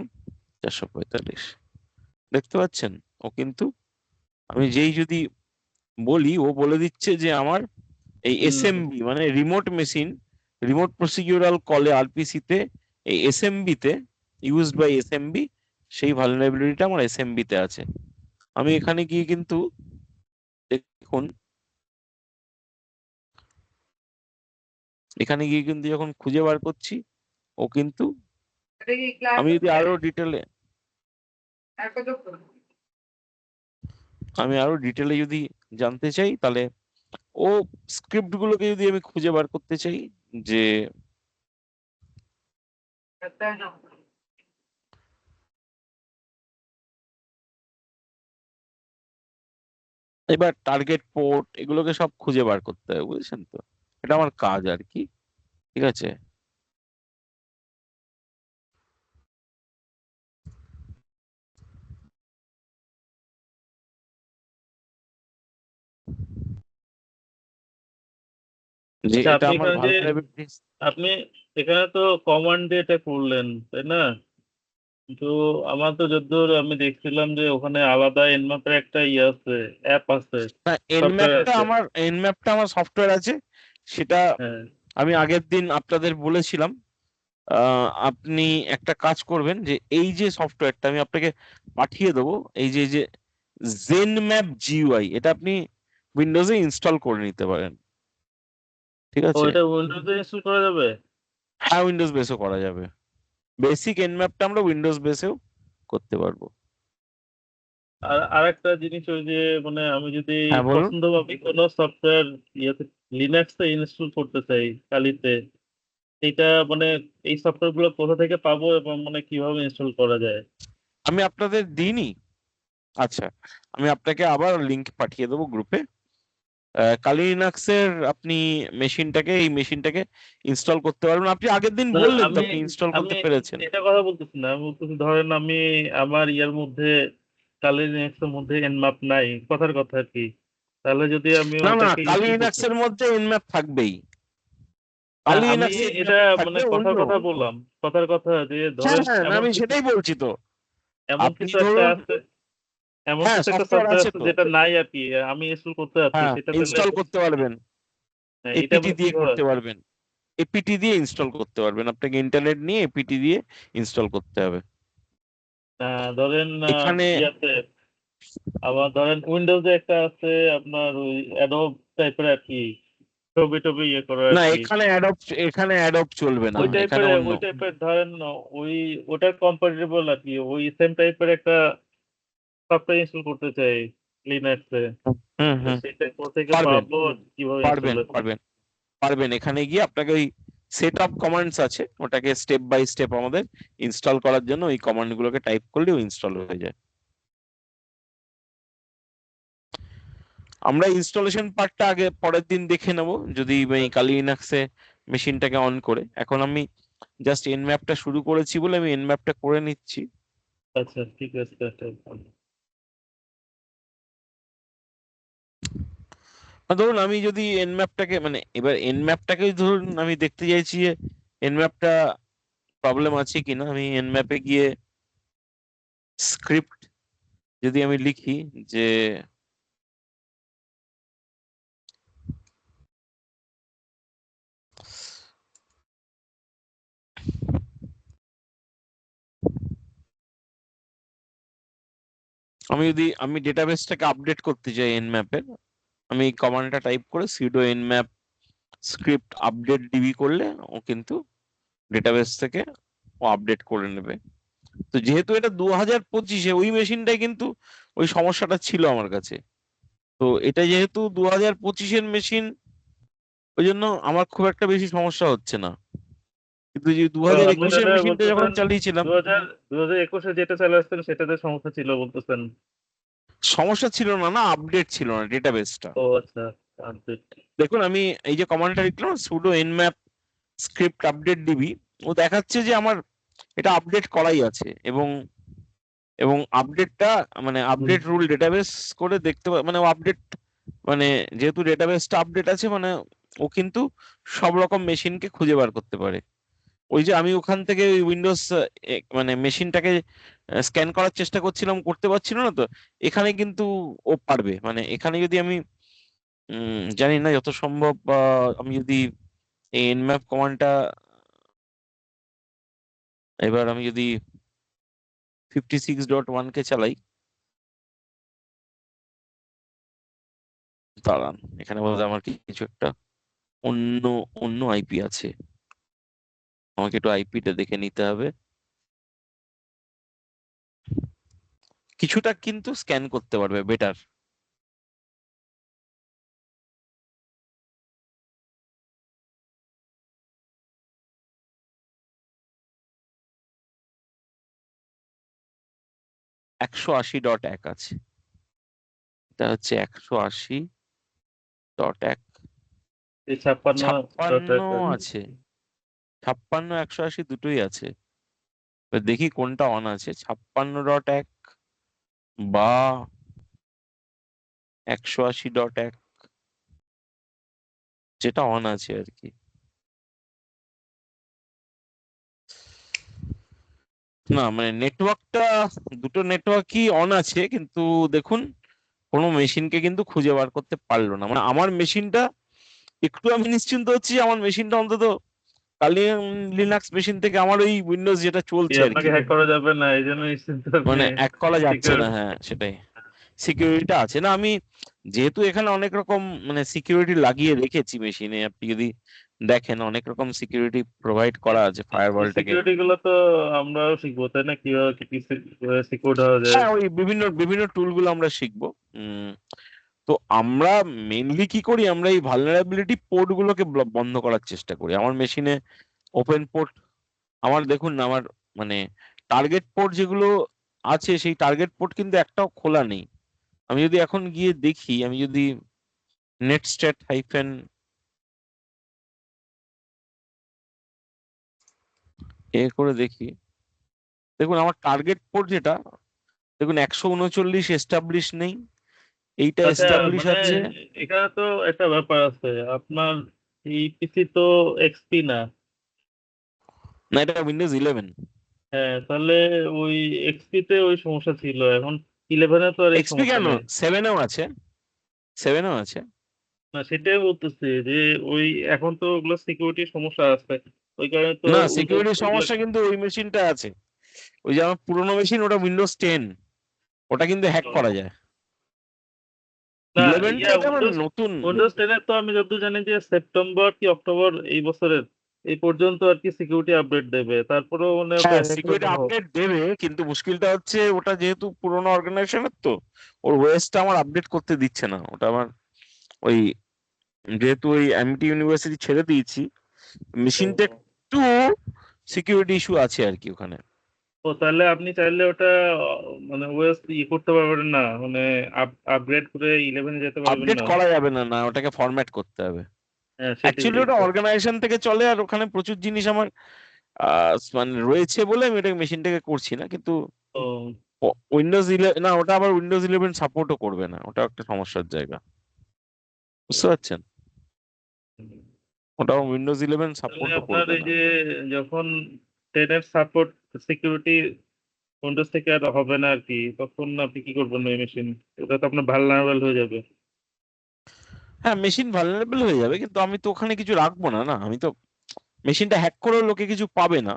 445। দেখতে পাচ্ছেন? ও কিন্তু আমি যেই যদি বলি, ও বলে দিচ্ছে যে আমার এই হুম। এসএমবি মানে রিমোট মেশিন, রিমোট প্রসিডিউরাল কলে আরপিসি তে, এই এসএমবি তে ইউজড বাই এসএমবি, সেই ভালনারেবিলিটিটা আমার এসএমবি তে আছে। আমি এখানে গিয়ে কিন্তু দেখুন, এখানে গিয়ে কিন্তু যখন খুঁজে বার করছি, ও কিন্তু আমি যদি আরো ডিটেলে যদি জানতে চাই, তাহলে ও স্ক্রিপ্ট গুলোকে যদি আমি খুঁজে বার করতে চাই, যে এবার টার্গেট পোর্ট এগুলোকে সব খুঁজে বার করতে হবে, বুঝেছেন তো? এটা আমার কাজ আর কি। ঠিক আছে। যে আচ্ছা, এটা আমার ভালনারেবিলিটি। আপনি এখানে তো কমান্ড দিয়ে এটা করলেন, তাই না? কিন্তু আমার তো যতদূর আমি দেখছিলাম যে ওখানে আলাদা এনম্যাপের একটা ইয়ে আছে, অ্যাপ আছে, না, সফটওয়্যার আছে। এনম্যাপটা আমার সফটওয়্যার আছে, সেটা হ্যাঁ, আমি আগের দিন আপনাদের বলেছিলাম। আপনি একটা কাজ করবেন, যে এই যে সফটওয়্যারটা আমি আপনাকে পাঠিয়ে দেবো, এই যে জেন ম্যাপ জিইউআই, এটা আপনি উইন্ডোজে ইনস্টল করে নিতে পারেন। ঠিক ও আছে। এটা উইন্ডোজে ইনস্টল করা যাবে? হ্যাঁ, উইন্ডোজ বেসও করা যাবে। বেসিক এনম্যাপটা আমরা উইন্ডোজ বেসেও করতে পারবো। আর আরেকটা জিনিস, ওই যে মানে আমি যদি হ্যাঁ, বলুন। পছন্দ ভাবে কোনো সফটওয়্যার ইয়েতে লিনাক্সে ইনস্টল করতে চাই কালিতে, এটা মানে এই সফটওয়্যার গুলো কোথা থেকে পাবো এবং মানে কিভাবে ইনস্টল করা যায়? আমি আপনাদের দিইনি। আচ্ছা, আমি আপনাকে আবার লিংক পাঠিয়ে দেবো গ্রুপে। কালি লিনাক্সের আপনি এই মেশিনটাকে ইনস্টল করতে পারবেন। আপনি আগের দিন না, বললেন তো আমি আপনি ইনস্টল আমি করতে পেরেছেন। এটা কথা বলতেছি না, আমি বলতেছি ধরেন আমি আমার ইয়ার মধ্যে কালি লিনাক্সের মধ্যে এনম্যাপ নাই, কথার কথা আর কি। তাহলে যদি আমি না, না, ওটাকে কালি ইনস্টল করতে, লিনাক্সের মধ্যে এনম্যাপ থাকবেই। না কালি আমি লিনাক্সে এটা এনম্যাপ মানে থাকবে অন্য। কথার কথা বললাম, কথার কথা যে হ্যাঁ, ধরেন হ্যাঁ, না, এমন আমি কিছু, সেটাই বলছি তো। এমন আপনি কিছু একটা ধরুন, আছে, এমন হ্যাঁ, কিছু একটা সফটওয়্যার সফটওয়্যার আছে আছে তো। যেটা নাই আর কি, আমি ইনস্টল করতে যাচ্ছি, হ্যাঁ, সেটা তাহলে ইনস্টল করতে পারবেন। হ্যাঁ, এটা এপিটি মানে দিয়ে কিভাবে? করতে পারবেন। এপিটি দিয়ে ইনস্টল করতে পারবেন, আপনাকে ইন্টারনেট নিয়ে এপিটি দিয়ে ইনস্টল করতে হবে ধরেন এখানে। ইয়াতে আবার ধরেন উইন্ডোজে একটা আছে আপনার ওই অ্যাডোব টাইপের আর কি, ছবি টবি ইয়ে করা আর না, কি, এখানে অ্যাডপ চলবে না, এখানে অন্য। ওই টাইপের ধরেন ওই ওটার কম্পাটিবল আর কি, ওই সেম টাইপের একটা সফটওয়্যার ইনস্টল করতে চাই লিনাক্সে। হুম, তো হুম। সেটা কোথেকে পারবেন, পাবো আর কিভাবে ইনস্টল পারবেন, হবে? পারবেন, পারবেন। এখানে গিয়ে আপনাকে ওই সেট অফ কমান্ডস আছে, ওটাকে স্টেপ বাই স্টেপ আমাদের ইনস্টল করার জন্য ওই কমান্ড গুলোকে টাইপ করলেও ইনস্টল হয়ে যায়। আমরা ইনস্টলেশন পার্টটা আগে পরের দিন দেখে নেব, যদি এই কালি লিনাক্সে মেশিনটাকে অন করে। এখন আমি জাস্ট এনম্যাপটা শুরু করেছি বলে আমি এনম্যাপটা করে নিচ্ছি। আচ্ছা, ঠিক আছে, আচ্ছা। ধরুন আমি যদি এনম্যাপটাকে, মানে এবার এনম্যাপটাকে ধরুন আমি দেখতে চাইছি যে এনম্যাপটা প্রবলেম আছে কিনা। আমি এনম্যাপে গিয়ে স্ক্রিপ্ট যদি আমি লিখি, যে আমি ডেটাবেসটাকে আপডেট করতে চাই এনম্যাপের, আমি এই কমান্ডটা টাইপ করে sudo nmap script update DB করলে ও কিন্তু ডেটাবেস থেকে ও আপডেট করে নেবে। তো যেহেতু এটা 2025-এ, ওই মেশিনটাই কিন্তু ওই সমস্যাটা ছিল আমার কাছে। তো এটা যেহেতু 2025-এর মেশিন, ওই জন্য আমার খুব একটা বেশি সমস্যা হচ্ছে না। কিন্তু যে দু তো হাজার আপনি একুশের তাহলে মেশিনটা যখন বলতেছেন চালিয়েছিলাম, 2021-এ যেটা চালু আসছেন সেটাতে সমস্যা ছিল বলতেছেন? সমস্যা ছিল না, না, আপডেট ছিল না ডেটাবেসটা। ও আচ্ছা, আপডেট। দেখুন আমি এই যে কমান্ডটা লিখলাম sudo nmap script update DB, ও দেখাচ্ছে যে আমার এটা আপডেট করাই আছে, এবং আপডেটটা মানে আপডেট রুল ডেটাবেস করে দেখতে মানে ও আপডেট, মানে যেহেতু ডেটাবেসটা আপডেট আছে, মানে ও কিন্তু সব রকম মেশিনকে খুঁজে বার করতে পারে। ওই যে আমি ওখান থেকে ওই উইন্ডোজ মানে মেশিনটাকে স্ক্যান করার চেষ্টা করছিলাম, করতে পারছিল না তো। এখানে কিন্তু ও পারবে, মানে এখানে যদি আমি জানি না, যত সম্ভব আমি যদি এই nmap কমান্ডটা এবার আমি যদি 56.1 কে চালাই, দাঁড়ান, এখানে বোধহয় আমার কিছু একটা অন্য অন্য আইপি আছে, আমাকে একটু আইপিটা দেখে নিতে হবে। কিছুটা কিন্তু স্ক্যান করতে পারবে বেটার। .180 আছে, এটা হচ্ছে 180.1। এই 56 56 আছে। আছে, 56 180 দুটোই আছে। এবার দেখি কোনটা অন আছে, 56.1 বা 180.1, যেটা অন আছে আর কি। না মানে নেটওয়ার্কটা, দুটো নেটওয়ার্কই অন আছে, কিন্তু দেখুন কোনো মেশিনকে কিন্তু খুঁজে বার করতে পারলো না। মানে আমার মেশিনটা, একটু আমি নিশ্চিন্ত হচ্ছি আমার মেশিনটা অন্তত কালি লিনাক্স মেশিন থেকে আমার ওই উইন্ডোজ যেটা চলছে আর আপনাকে কি, হ্যাক করা যাবে না, এই জন্য নিশ্চিন্ত আপনি মানে এক কলা যাচ্ছে না, সিকিউরিটি। হ্যাঁ সেটাই, সিকিউরিটিটা আছে না। আমি যেহেতু এখানে অনেক রকম মানে সিকিউরিটি লাগিয়ে রেখেছি মেশিনে, আপনি যদি দেখেন অনেক রকম সিকিউরিটি প্রোভাইড করা আছে এই ফায়ারওয়ালটাকে। সিকিউরিটি গুলো তো আমরাও শিখবো, তাই না? কিভাবে কি সিকিউর হওয়া যায়। হ্যাঁ, ওই বিভিন্ন বিভিন্ন টুল গুলো আমরা শিখবো। তো আমরা মেনলি কি করি, আমরা এই ভালনারেবিলিটি পোর্ট গুলোকে বন্ধ করার চেষ্টা করি। আমার মেশিনে ওপেন পোর্ট, আমার দেখুন না, আমার মানে টার্গেট পোর্ট যেগুলো আছে সেই টার্গেট পোর্ট কিন্তু একটাও খোলা নেই। আমি যদি এখন গিয়ে দেখি, আমি যদি নেটস্ট্যাট হাইফেন করে দেখি, দেখুন আমার টার্গেট পোর্ট যেটা, দেখুন 139 এস্টাবলিশ নেই, এইটা আচ্ছা, এস্টাবলিশ মানে আছে। এখানে তো একটা ব্যাপার আছে, আপনার এই পিসি তো এক্সপি না। না, এটা উইন্ডোজ 11। হ্যাঁ, তাহলে ওই এক্সপি তে ওই সমস্যা ছিল, এখন 11-এ তো আর এই এক্সপি সমস্যা কেন, নেই। 7-এও আছে, 7-এও আছে। না, সেটাই বলতেছি যে ওই এখন তো ওগুলো সিকিউরিটির সমস্যা আছে, ওই কারণে তো না, উইন্ডোজ সিকিউরিটির ওগুলো। সমস্যা কিন্তু ওই মেশিনটা আছে, ওই যে আমার পুরোনো মেশিন, ওটা উইন্ডোজ 10, ওটা কিন্তু হ্যাক করা যায়। না, 11টা ইয়া এটা আমার উইন্ডোজ নতুন। উইন্ডোজ 10 এর তো আমি যতদূর জানি যে সেপ্টেম্বর কি অক্টোবর এই বছরের এই পর্যন্ত আর কি সিকিউরিটি আপডেট দেবে, তারপরেও মানে ওটা হ্যাঁ, হ্যাক সিকিউরিটি হওয়া। আপডেট দেবে, কিন্তু মুশকিলটা হচ্ছে ওটা যেহেতু পুরোনো অর্গানাইজেশনের, তো ওর ওয়েসটা আমার আপডেট করতে দিচ্ছে না। ওটা আমার ওই, যেহেতু ওই এমটি ইউনিভার্সিটি ছেড়ে দিয়েছি, মেশিনটা একটু সিকিউরিটি ইস্যু আছে আর কি ওখানে। ও, তাহলে আপনি চাইলে ওটা মানে ওএস করতে পারবেন না, মানে আপগ্রেড করে 11-এ যেতে পারবেন আপডেট না। করা যাবে না, না ওটাকে ফরম্যাট করতে হবে। হ্যাঁ, সেটাই। অ্যাকচুয়ালি ওটা অর্গানাইজেশন থেকে চলে, আর ওখানে প্রচুর জিনিস আমার মানে রয়েছে বলে আমি ওটাকে মেশিনটাকে করছি না, কিন্তু ও, উইন্ডোজ 11, না ওটা আবার উইন্ডোজ 11 সাপোর্টও করবে না, ওটা একটা সমস্যার জায়গা, বুঝতে পারছেন? ওটা উইন্ডোজ 11 তাহলে সাপোর্টও আপনার করবে এই না। যে যখন 10-এর সাপোর্ট সিকিউরিটি উইন্ডোজ থেকে আর হবে না আর কি, তখন আপনি কি করবেন ওই মেশিন? ওটা তো আপনার ভালনারেবল হয়ে যাবে। হ্যাঁ, মেশিন ভালনারেবল হয়ে যাবে, কিন্তু আমি তো ওখানে কিছু রাখবো না, না আমি তো মেশিনটা হ্যাক করেও লোকে কিছু পাবে না,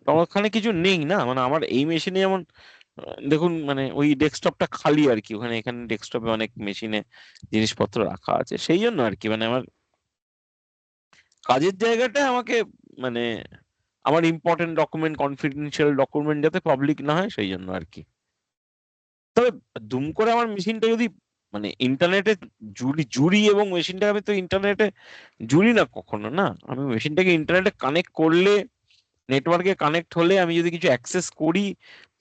তো আমার ওখানে কিছু নেই না। মানে আমার এই মেশিনে যেমন দেখুন মানে ওই ডেস্কটপটা খালি আর কি, ওখানে এখানে ডেস্কটপে অনেক মেশিনে জিনিসপত্র রাখা আছে, সেই জন্য আর কি, মানে আমার কাজের জায়গাটা আমাকে মানে আমার ইম্পর্টেন্ট ডকুমেন্ট, কনফিডেন্সিয়াল ডকুমেন্ট যাতে পাবলিক না হয়, সেই জন্য আর কি। তবে দুম করে আমার মেশিনটা যদি মানে ইন্টারনেটে জুড়ি এবং মেশিনটাকে আমি তো ইন্টারনেটে জুড়ি না কখনো, না আমি মেশিনটাকে ইন্টারনেটে কানেক্ট করলে, নেটওয়ার্কে কানেক্ট হলে আমি যদি কিছু অ্যাক্সেস করি,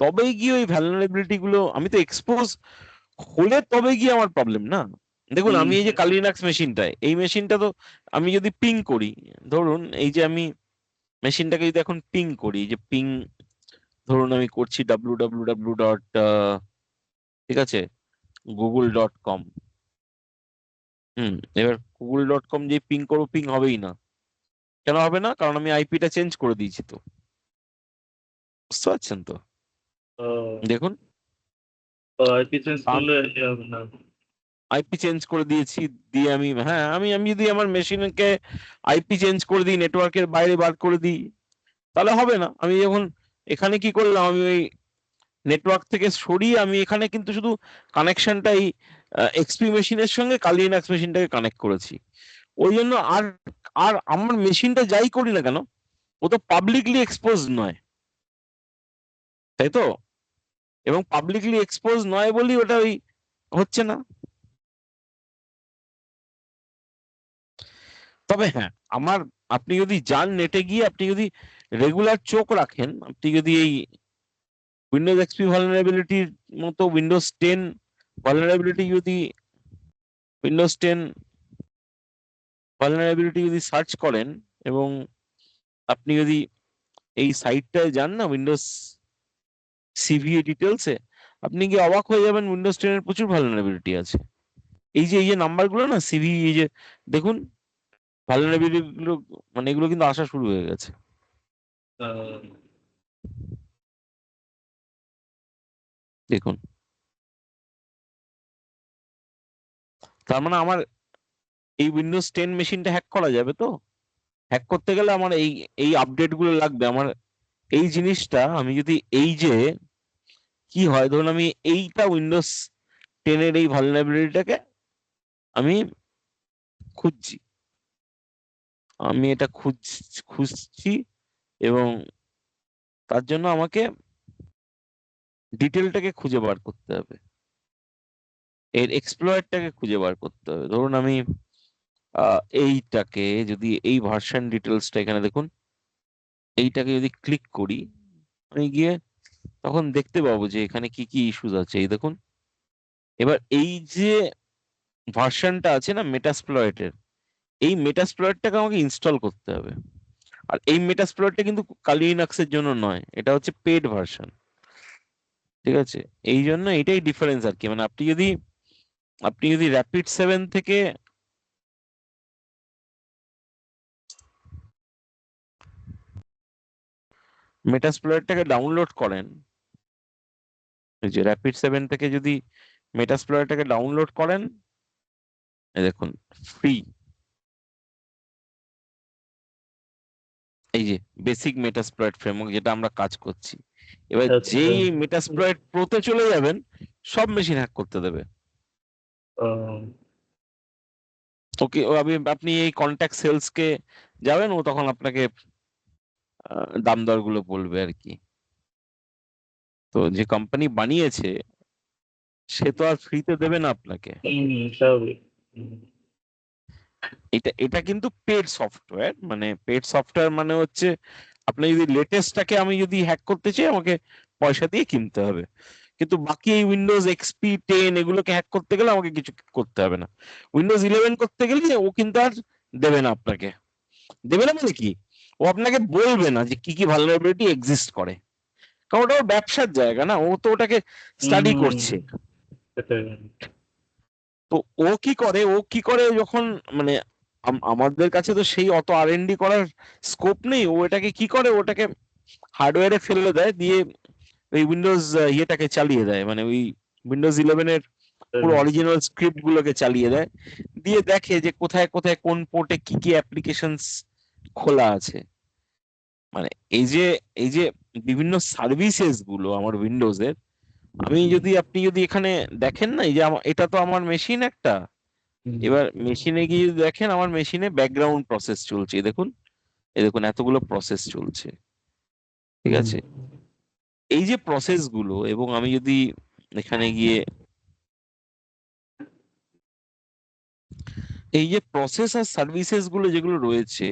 তবেই গিয়ে ওই ভ্যালনারেবিলিটি গুলো আমি তো এক্সপোজ হলে তবে গিয়ে আমার প্রবলেম না। দেখুন আমি এই যে কালিনাক্স মেশিনটায়, এই মেশিনটা তো আমি যদি পিং করি, ধরুন এই যে আমি মেশিনটাকে যদি এখন পিং করি, যে পিং ধরুন আমি করছি www ডট, ঠিক আছে, google.com। এবার google.com যে পিং করবো, পিং হবেই না। কেন হবে না? কারণ আমি আইপিটা চেঞ্জ করে দিয়েছি তো, বুঝতে পারছেন তো? দেখুন, আইপি চেঞ্জ করলে ইয়ে হবে না। আইপি চেঞ্জ করে দিয়েছি, দিয়ে আমি, হ্যাঁ আমি আমি যদি আমার মেশিনকে আইপি চেঞ্জ করে দিই, নেটওয়ার্কের বাইরে বার করে দিই, তাহলে হবে না। আমি যখন এখানে কি করলাম, আমি ওই নেটওয়ার্ক থেকে সরিয়ে আমি এখানে কিন্তু শুধু কানেকশনটা এই এক্সপি মেশিনের সঙ্গে কালি লিনাক্স মেশিনটাকে কানেক্ট করেছি। ওই জন্য আর আর আমার মেশিনটা যাই করি না কেন, ও তো পাবলিকলি এক্সপোজ নয়, তাই তো? এবং পাবলিকলি এক্সপোজ নয় বলেই ওটা ওই হচ্ছে না। তবে হ্যাঁ, আমার, আপনি যদি যান নেটে গিয়ে, আপনি যদি রেগুলার চোখ রাখেন, আপনি যদি এই উইন্ডোজ এক্সপি ভালনারেবিলিটির মতো উইন্ডোজ 10 ভালনারেবিলিটি যদি উইন্ডোজ 10 ভালনারেবিলিটি যদি সার্চ করেন, এবং আপনি যদি এই সাইটটায় যান না, উইন্ডোজ সিভিএ ডিটেলসে, আপনি কি অবাক হয়ে যাবেন, উইন্ডোজ 10 এর প্রচুর ভালনারেবিলিটি আছে। এই যে নাম্বারগুলো না, সিভি, এই যে দেখুন ভালনারেবিলিটি গুলো, মানে এগুলো কিন্তু আসা শুরু হয়ে গেছে। আহ, দেখুন, তার মানে আমার এই উইন্ডোজ 10 মেশিনটা হ্যাক করা যাবে তো? হ্যাক করতে গেলে আমার এই এই আপডেট গুলো লাগবে। আমার এই জিনিসটা আমি যদি, এই যে কি হয়, ধরুন আমি এইটা উইন্ডোজ 10 এর এই ভালনারেবিলিটিটাকে আমি খুঁজছি, আমি এটা খুঁজছি, এবং তার জন্য আমাকে ডিটেলটাকে খুঁজে বার করতে হবে, এর এক্সপ্লয়েরটাকে খুঁজে বার করতে হবে। ধরুন আমি এইটাকে যদি, এই ভার্সন ডিটেলসটা এখানে দেখুন, এইটাকে যদি ক্লিক করি, আমি গিয়ে তখন দেখতে পাবো যে এখানে কি কি ইস্যুস আছে। এই দেখুন, এবার এই যে ভার্সনটা আছে না মেটাস্প্লয়েটের, এই মেটাস্প্লয়েটটাকে আমাকে ইনস্টল করতে হবে। আর এই মেটাস্প্লয়েটটা কিন্তু কালি লিনাক্সের জন্য নয়, এটা হচ্ছে পেড ভার্সন, ঠিক আছে? এই জন্য এটাই ডিফারেন্স আর কি। মানে আপনি যদি র্যাপিড 7 থেকে মেটাস্প্লয়েটটাকে ডাউনলোড করেন, এই যে র্যাপিড 7 থেকে যদি মেটাস্প্লয়েটটাকে ডাউনলোড করেন, এই দেখুন ফ্রি, এই যে বেসিক মেটাস্প্লয়েট ফ্রেমওয়ার্ক যেটা আমরা কাজ করছি। এবার আচ্ছা। যেই মেটাস্প্লয়েট প্রোতে চলে যাবেন, সব মেশিন হ্যাক করতে দেবে। আহ, ওকে, আপনি এই কন্ট্যাক্ট সেলস কে যাবেন, ও তখন আপনাকে দাম দর গুলো বলবে আর কি। তো যে কোম্পানি বানিয়েছে, সে তো আর ফ্রিতে দেবে না আপনাকে। স্বাভাবিক। হুম, এটা এটা কিন্তু পেড সফটওয়্যার, মানে পেড সফটওয়্যার মানে হচ্ছে, আপনি যদি লেটেস্টটাকে আমি যদি হ্যাক করতে চাই, আমাকে পয়সা দিয়ে কিনতে হবে। কিন্তু বাকি এই উইন্ডোজ এক্সপি 10 এগুলোকে হ্যাক করতে গেলে আমাকে কিছু করতে হবে না। উইন্ডোজ 11 করতে গেলে ও কিন্তু আর দেবে না আপনাকে। দেবে না মানে কি, ও আপনাকে বলবে না যে কি কি ভালনারেবিলিটি এক্সিস্ট করে, কারণ ওটা ওর ব্যবসার জায়গা না, ও তো ওটাকে স্টাডি হুম, করছে। সেটাই। তো ও কি করে যখন, মানে আমাদের কাছে তো সেই অত আর&ডি করার স্কোপ নেই। ও এটাকে কি করে, ওটাকে হার্ডওয়্যারে ফেলে দেয়, দিয়ে ওই উইন্ডোজ ইয়েটাকে চালিয়ে দেয়, মানে ওই উইন্ডোজ 11 এর পুরো অরিজিনাল স্ক্রিপ্ট গুলোকে চালিয়ে দেয়, দিয়ে দেখে যে কোথায় কোথায় কোন পোর্টে কি কি অ্যাপ্লিকেশনস খোলা আছে। মানে এই যে বিভিন্ন সার্ভিসেস গুলো আমার উইন্ডোজের, আপনি যদি এখানে দেখেন না, এই যে এটা তো আমার মেশিন একটা। হুম, এবার মেশিনে গিয়ে যদি দেখেন, আমার মেশিনে ব্যাকগ্রাউন্ড প্রসেস চলছে, এই দেখুন এতগুলো প্রসেস চলছে, ঠিক হুম, আছে? এই যে প্রসেস গুলো, এবং আমি যদি এখানে গিয়ে এই যে প্রসেস আর সার্ভিসেস গুলো যেগুলো রয়েছে,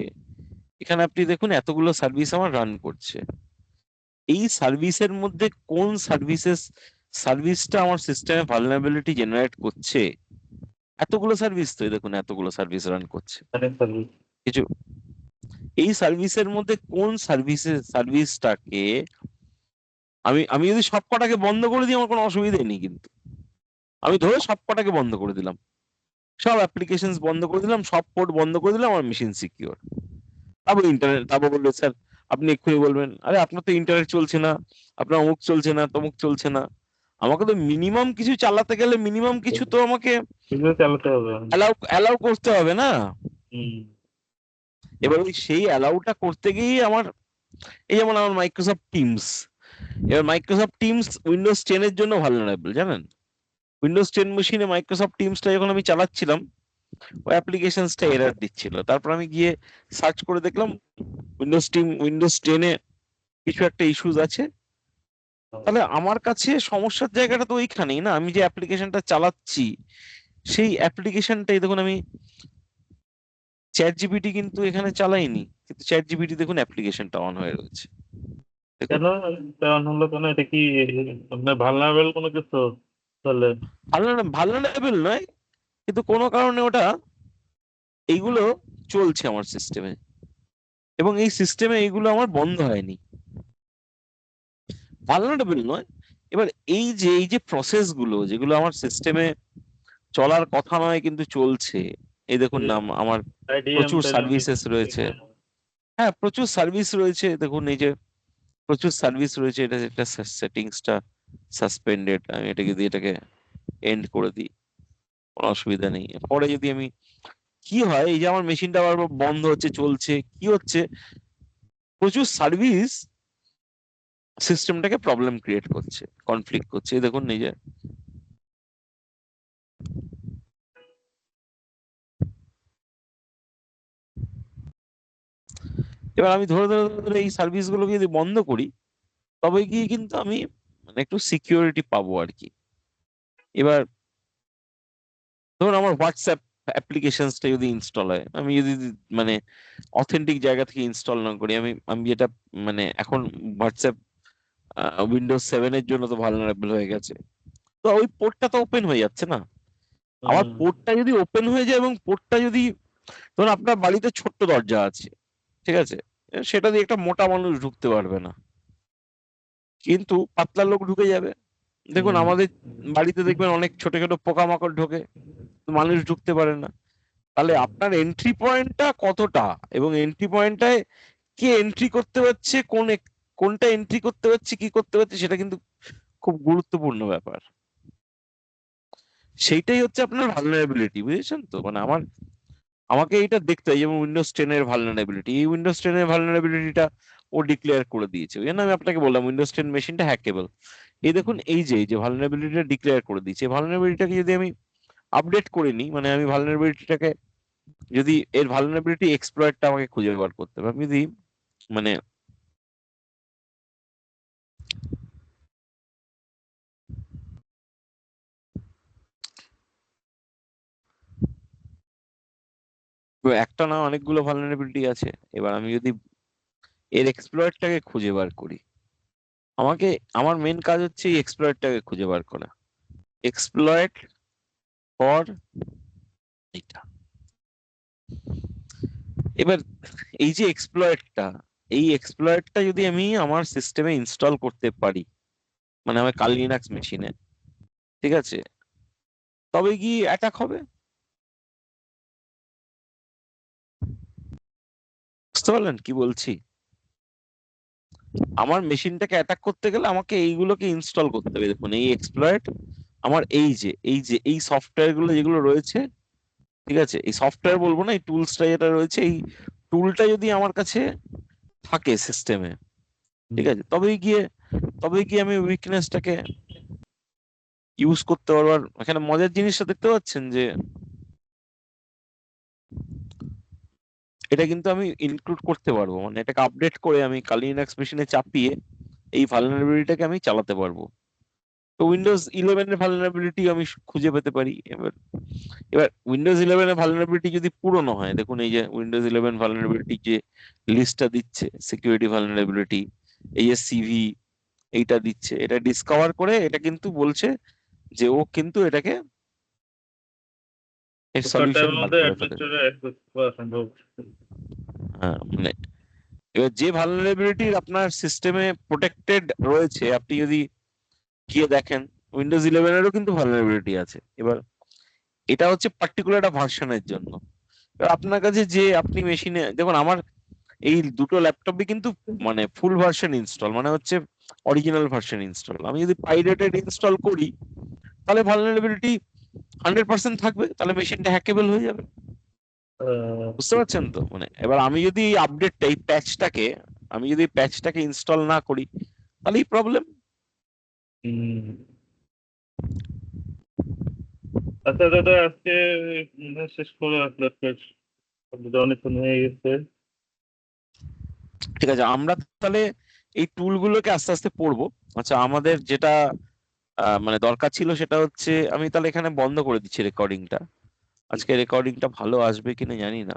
এখানে আপনি দেখুন এতগুলো সার্ভিস আমার রান করছে। এই সার্ভিসের মধ্যে কোন সার্ভিসটা আমার সিস্টেমে ভালনারেবিলিটি জেনারেট করছে, এতগুলো সার্ভিস, তো এই দেখুন এতগুলো সার্ভিস রান করছে অনেক সার্ভিস। কিছু। এই সার্ভিসের মধ্যে কোন সার্ভিসটাকে আমি যদি সব কটাকে বন্ধ করে দিই, আমার কোনো অসুবিধাই নেই। কিন্তু আমি ধরো সব কটাকে বন্ধ করে দিলাম, সব অ্যাপ্লিকেশন বন্ধ করে দিলাম, সব পোর্ট বন্ধ করে দিলাম, আমার মেশিন সিকিউর। তারপর বললো, স্যার আপনি এক্ষুনি বলবেন, আরে আপনার তো ইন্টারনেট চলছে না, আপনার অমুক চলছে না, তমুক চলছে না। আমাকে তো মিনিমাম কিছু চালাতে গেলে মিনিমাম কিছু তো আমাকে এগুলো চালাতে হবে। অ্যালাউ করতে হবে না? হুম, এবার ওই সেই অ্যালাউটা করতে গিয়ে আমার এই যেমন আমার মাইক্রোসফট টিমস, এবার মাইক্রোসফট টিমস উইন্ডোজ 10 এর জন্য ভালনারেবল, জানেন? উইন্ডোজ 10 মেশিনে মাইক্রোসফট টিমসটা যখন আমি চালাচ্ছিলাম, ওই অ্যাপ্লিকেশনসটা এরর দিচ্ছিল। তারপর আমি গিয়ে সার্চ করে দেখলাম উইন্ডোজ 10 এ কিছু একটা ইস্যুস আছে। তাহলে আমার কাছে সমস্যার জায়গাটা তো ওইখানেই না, আমি যে অ্যাপ্লিকেশনটা চালাচ্ছি সেই অ্যাপ্লিকেশনটাই দেখুন, আমি চ্যাট জিপিটি কিন্তু এখানে চালাইনি, কিন্তু চ্যাট জিপিটি দেখুন অ্যাপ্লিকেশনটা অন হয়ে রয়েছে, দেখুন। কেন তেমন হলো কেন? এটা কি আপনার ভালনারেবল কোনো কিছু তাহলে? ভালনারেবল নয়, কিন্তু কোনো কারণে ওটা এইগুলো চলছে আমার সিস্টেমে, এবং এই সিস্টেমে এইগুলো আমার বন্ধ হয়নি। ভালনারেবল নয়। এবার এই যে প্রসেস গুলো যেগুলো আমার সিস্টেমে চলার কথা নয় কিন্তু চলছে, এই দেখুন না, আমার আইডিএম প্রচুর টেলনেট। সার্ভিসেস রয়েছে। হ্যাঁ, প্রচুর সার্ভিস রয়েছে, দেখুন এই যে প্রচুর সার্ভিস রয়েছে, এটা সেটিংসটা সাসপেন্ডেড, আমি এটাকে এন্ড করে দিই, কোনো অসুবিধা নেই। পরে যদি আমি, কি হয়, এই যে আমার মেশিনটা আবার বন্ধ হচ্ছে, চলছে, কি হচ্ছে, প্রচুর সার্ভিস সিস্টেমটাকে প্রবলেম ক্রিয়েট করছে, কনফ্লিক্ট করছে, এই দেখুন এই যে। এবার আমি ধরে ধরে ধরে ধরে এই সার্ভিস গুলোকে যদি বন্ধ করি, তবে গিয়ে কিন্তু আমি মানে একটু সিকিউরিটি পাবো আর কি। এবার ধরুন আমার হোয়াটসঅ্যাপ অ্যাপ্লিকেশনসটা যদি ইনস্টল হয়, আমি যদি মানে অথেন্টিক জায়গা থেকে ইনস্টল না করি, আমি আমি যেটা মানে এখন হোয়াটসঅ্যাপ উইন্ডোজ 7 এর জন্য তো ভালনারেবল হয়ে গেছে, তো ওই পোর্টটা তো ওপেন হয়ে যাচ্ছে না। আবার পোর্টটা যদি ওপেন হয়ে যায়, এবং পোর্টটা যদি, ধরুন আপনার বাড়িতে ছোট্ট দরজা আছে, ঠিক আছে, সেটা দিয়ে একটা মোটা মানুষ ঢুকতে পারবে না, কিন্তু পাতলা লোক ঢুকে যাবে। দেখুন আমাদের বাড়িতে দেখবেন অনেক ছোট ছোট পোকামাকড় ঢোকে, মানুষ ঢুকতে পারে না। তাহলে আপনার এন্ট্রি পয়েন্টটা কতটা, এবং এন্ট্রি পয়েন্টটায় কে এন্ট্রি করতে পারছে, কোনটা এন্ট্রি করতে পারছে, কি করতে পারছে, সেটা কিন্তু খুব গুরুত্বপূর্ণ ব্যাপার। সেইটাই হচ্ছে আপনার ভালনারেবিলিটি, বুঝেছেন তো? মানে আমাকে এইটা দেখতে হয়, যেমন উইন্ডোজ 10 এর ভালনারেবিলিটি, এই উইন্ডোজ 10 এর ভালনারেবিলিটিটা ও ডিক্লেয়ার করে দিয়েছে, ওই জন্য আমি আপনাকে বললাম উইন্ডোজ 10 মেশিনটা হ্যাকেবল। এই দেখুন এই যে ভালনারেবিলিটিটা ডিক্লেয়ার করে দিয়েছে, ভালনারেবিলিটিটাকে যদি আমি আপডেট করে নিই, মানে আমি ভালনারেবিলিটিটাকে যদি, এর ভালনারেবিলিটি এক্সপ্লয়েটটা আমাকে খুঁজে বার করতে হবে, আমি যদি মানে একটা না অনেকগুলো ভালনারেবিলিটি আছে, এবার আমি যদি এর এক্সপ্লয়েটটাকে খুঁজে বার করি, আমাকে, আমার মেন কাজ হচ্ছে এই এক্সপ্লয়েটটাকে খুঁজে বার করা। এক্সপ্লয়েট ফর এটা, এবার এই যে এক্সপ্লয়েটটা, এই এক্সপ্লয়েটটা যদি আমি আমার সিস্টেমে ইনস্টল করতে পারি, মানে আমার কাল লিনাক্স মেশিনে, ঠিক আছে, তবে কি অ্যাটাক হবে। বুঝতে পারলেন কি বলছি? আমার মেশিনটাকে অ্যাটাক করতে গেলে আমাকে এইগুলোকে ইনস্টল করতে হবে, দেখুন এই এক্সপ্লয়েট, আমার এই যে এই সফটওয়্যার গুলো যেগুলো রয়েছে, ঠিক আছে, এই সফটওয়্যার বলবো না, এই টুলসটা যেটা রয়েছে, এই টুলটা যদি আমার কাছে থাকে সিস্টেমে, ঠিক আছে, তবেই গিয়ে আমি উইকনেসটাকে ইউজ করতে পারবো। আর এখানে মজার জিনিসটা দেখতে পাচ্ছেন যে এটা কিন্তু আমি ইনক্লুড করতে পারবো, মানে এটাকে আপডেট করে আমি কালি লিনাক্স মেশিনে চাপিয়ে এই ভালনারেবিলিটিটাকে আমি চালাতে পারবো। তো উইন্ডোজ 11 এর ভালনারেবিলিটি আমি খুঁজে পেতে পারি। এবার এবার উইন্ডোজ 11 এর ভালনারেবিলিটি যদি পুরনো হয়, দেখুন এই যে উইন্ডোজ 11 ভালনারেবিলিটি যে লিস্টটা দিচ্ছে, সিকিউরিটি ভালনারেবিলিটি, এই যে সিভি এইটা দিচ্ছে, এটা ডিসকভার করে এটা কিন্তু বলছে যে ও কিন্তু এটাকে এর শর্ট সলিউশন টাইমের বার মধ্যে করে ফেলে। অ্যাডমিনিস্ট্রেটর অ্যাক্সেস করা সম্ভব। হ্যাঁ, মানে এবার যে ভালনারেবিলিটি আপনার সিস্টেমে প্রোটেক্টেড রয়েছে, আপনি যদি গিয়ে দেখেন উইন্ডোজ 11 এরও কিন্তু ভালনারেবিলিটি আছে। এবার এটা হচ্ছে পার্টিকুলার একটা ভার্সনের জন্য। এবার আপনার কাছে যে আপনি মেশিনে দেখুন, আমার এই দুটো ল্যাপটপে কিন্তু মানে ফুল ভার্সন ইনস্টল, মানে হচ্ছে অরিজিনাল ভার্সন ইনস্টল। আমি যদি পাইরেটেড ইনস্টল করি, তাহলে ভালনারেবিলিটি 100% থাকবে, তাহলে মেশিনটা হ্যাকেবল হয়ে যাবে। বুঝতে পারছেন তো? মানে এবার আমি যদি এই আপডেটটা, এই প্যাচটাকে আমি যদি প্যাচটাকে ইনস্টল না করি তাহলেই প্রবলেম। হুম। আচ্ছা দাদা, আজকে শেষ করে আপনার কাজ অনেকক্ষণ হয়ে গেছে। ঠিক আছে, আমরা তাহলে এই টুলগুলোকে আস্তে আস্তে পড়বো। আচ্ছা, আমাদের যেটা মানে দরকার ছিল সেটা হচ্ছে, আমি তাহলে এখানে বন্ধ করে দিচ্ছি রেকর্ডিংটা। আজকে রেকর্ডিংটা ভালো আসবে কিনা জানি না।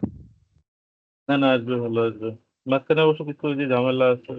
না না, আসবে, ভালো আসবে। মাঝখানে অবশ্য কিছু ওই যে ঝামেলা আছে,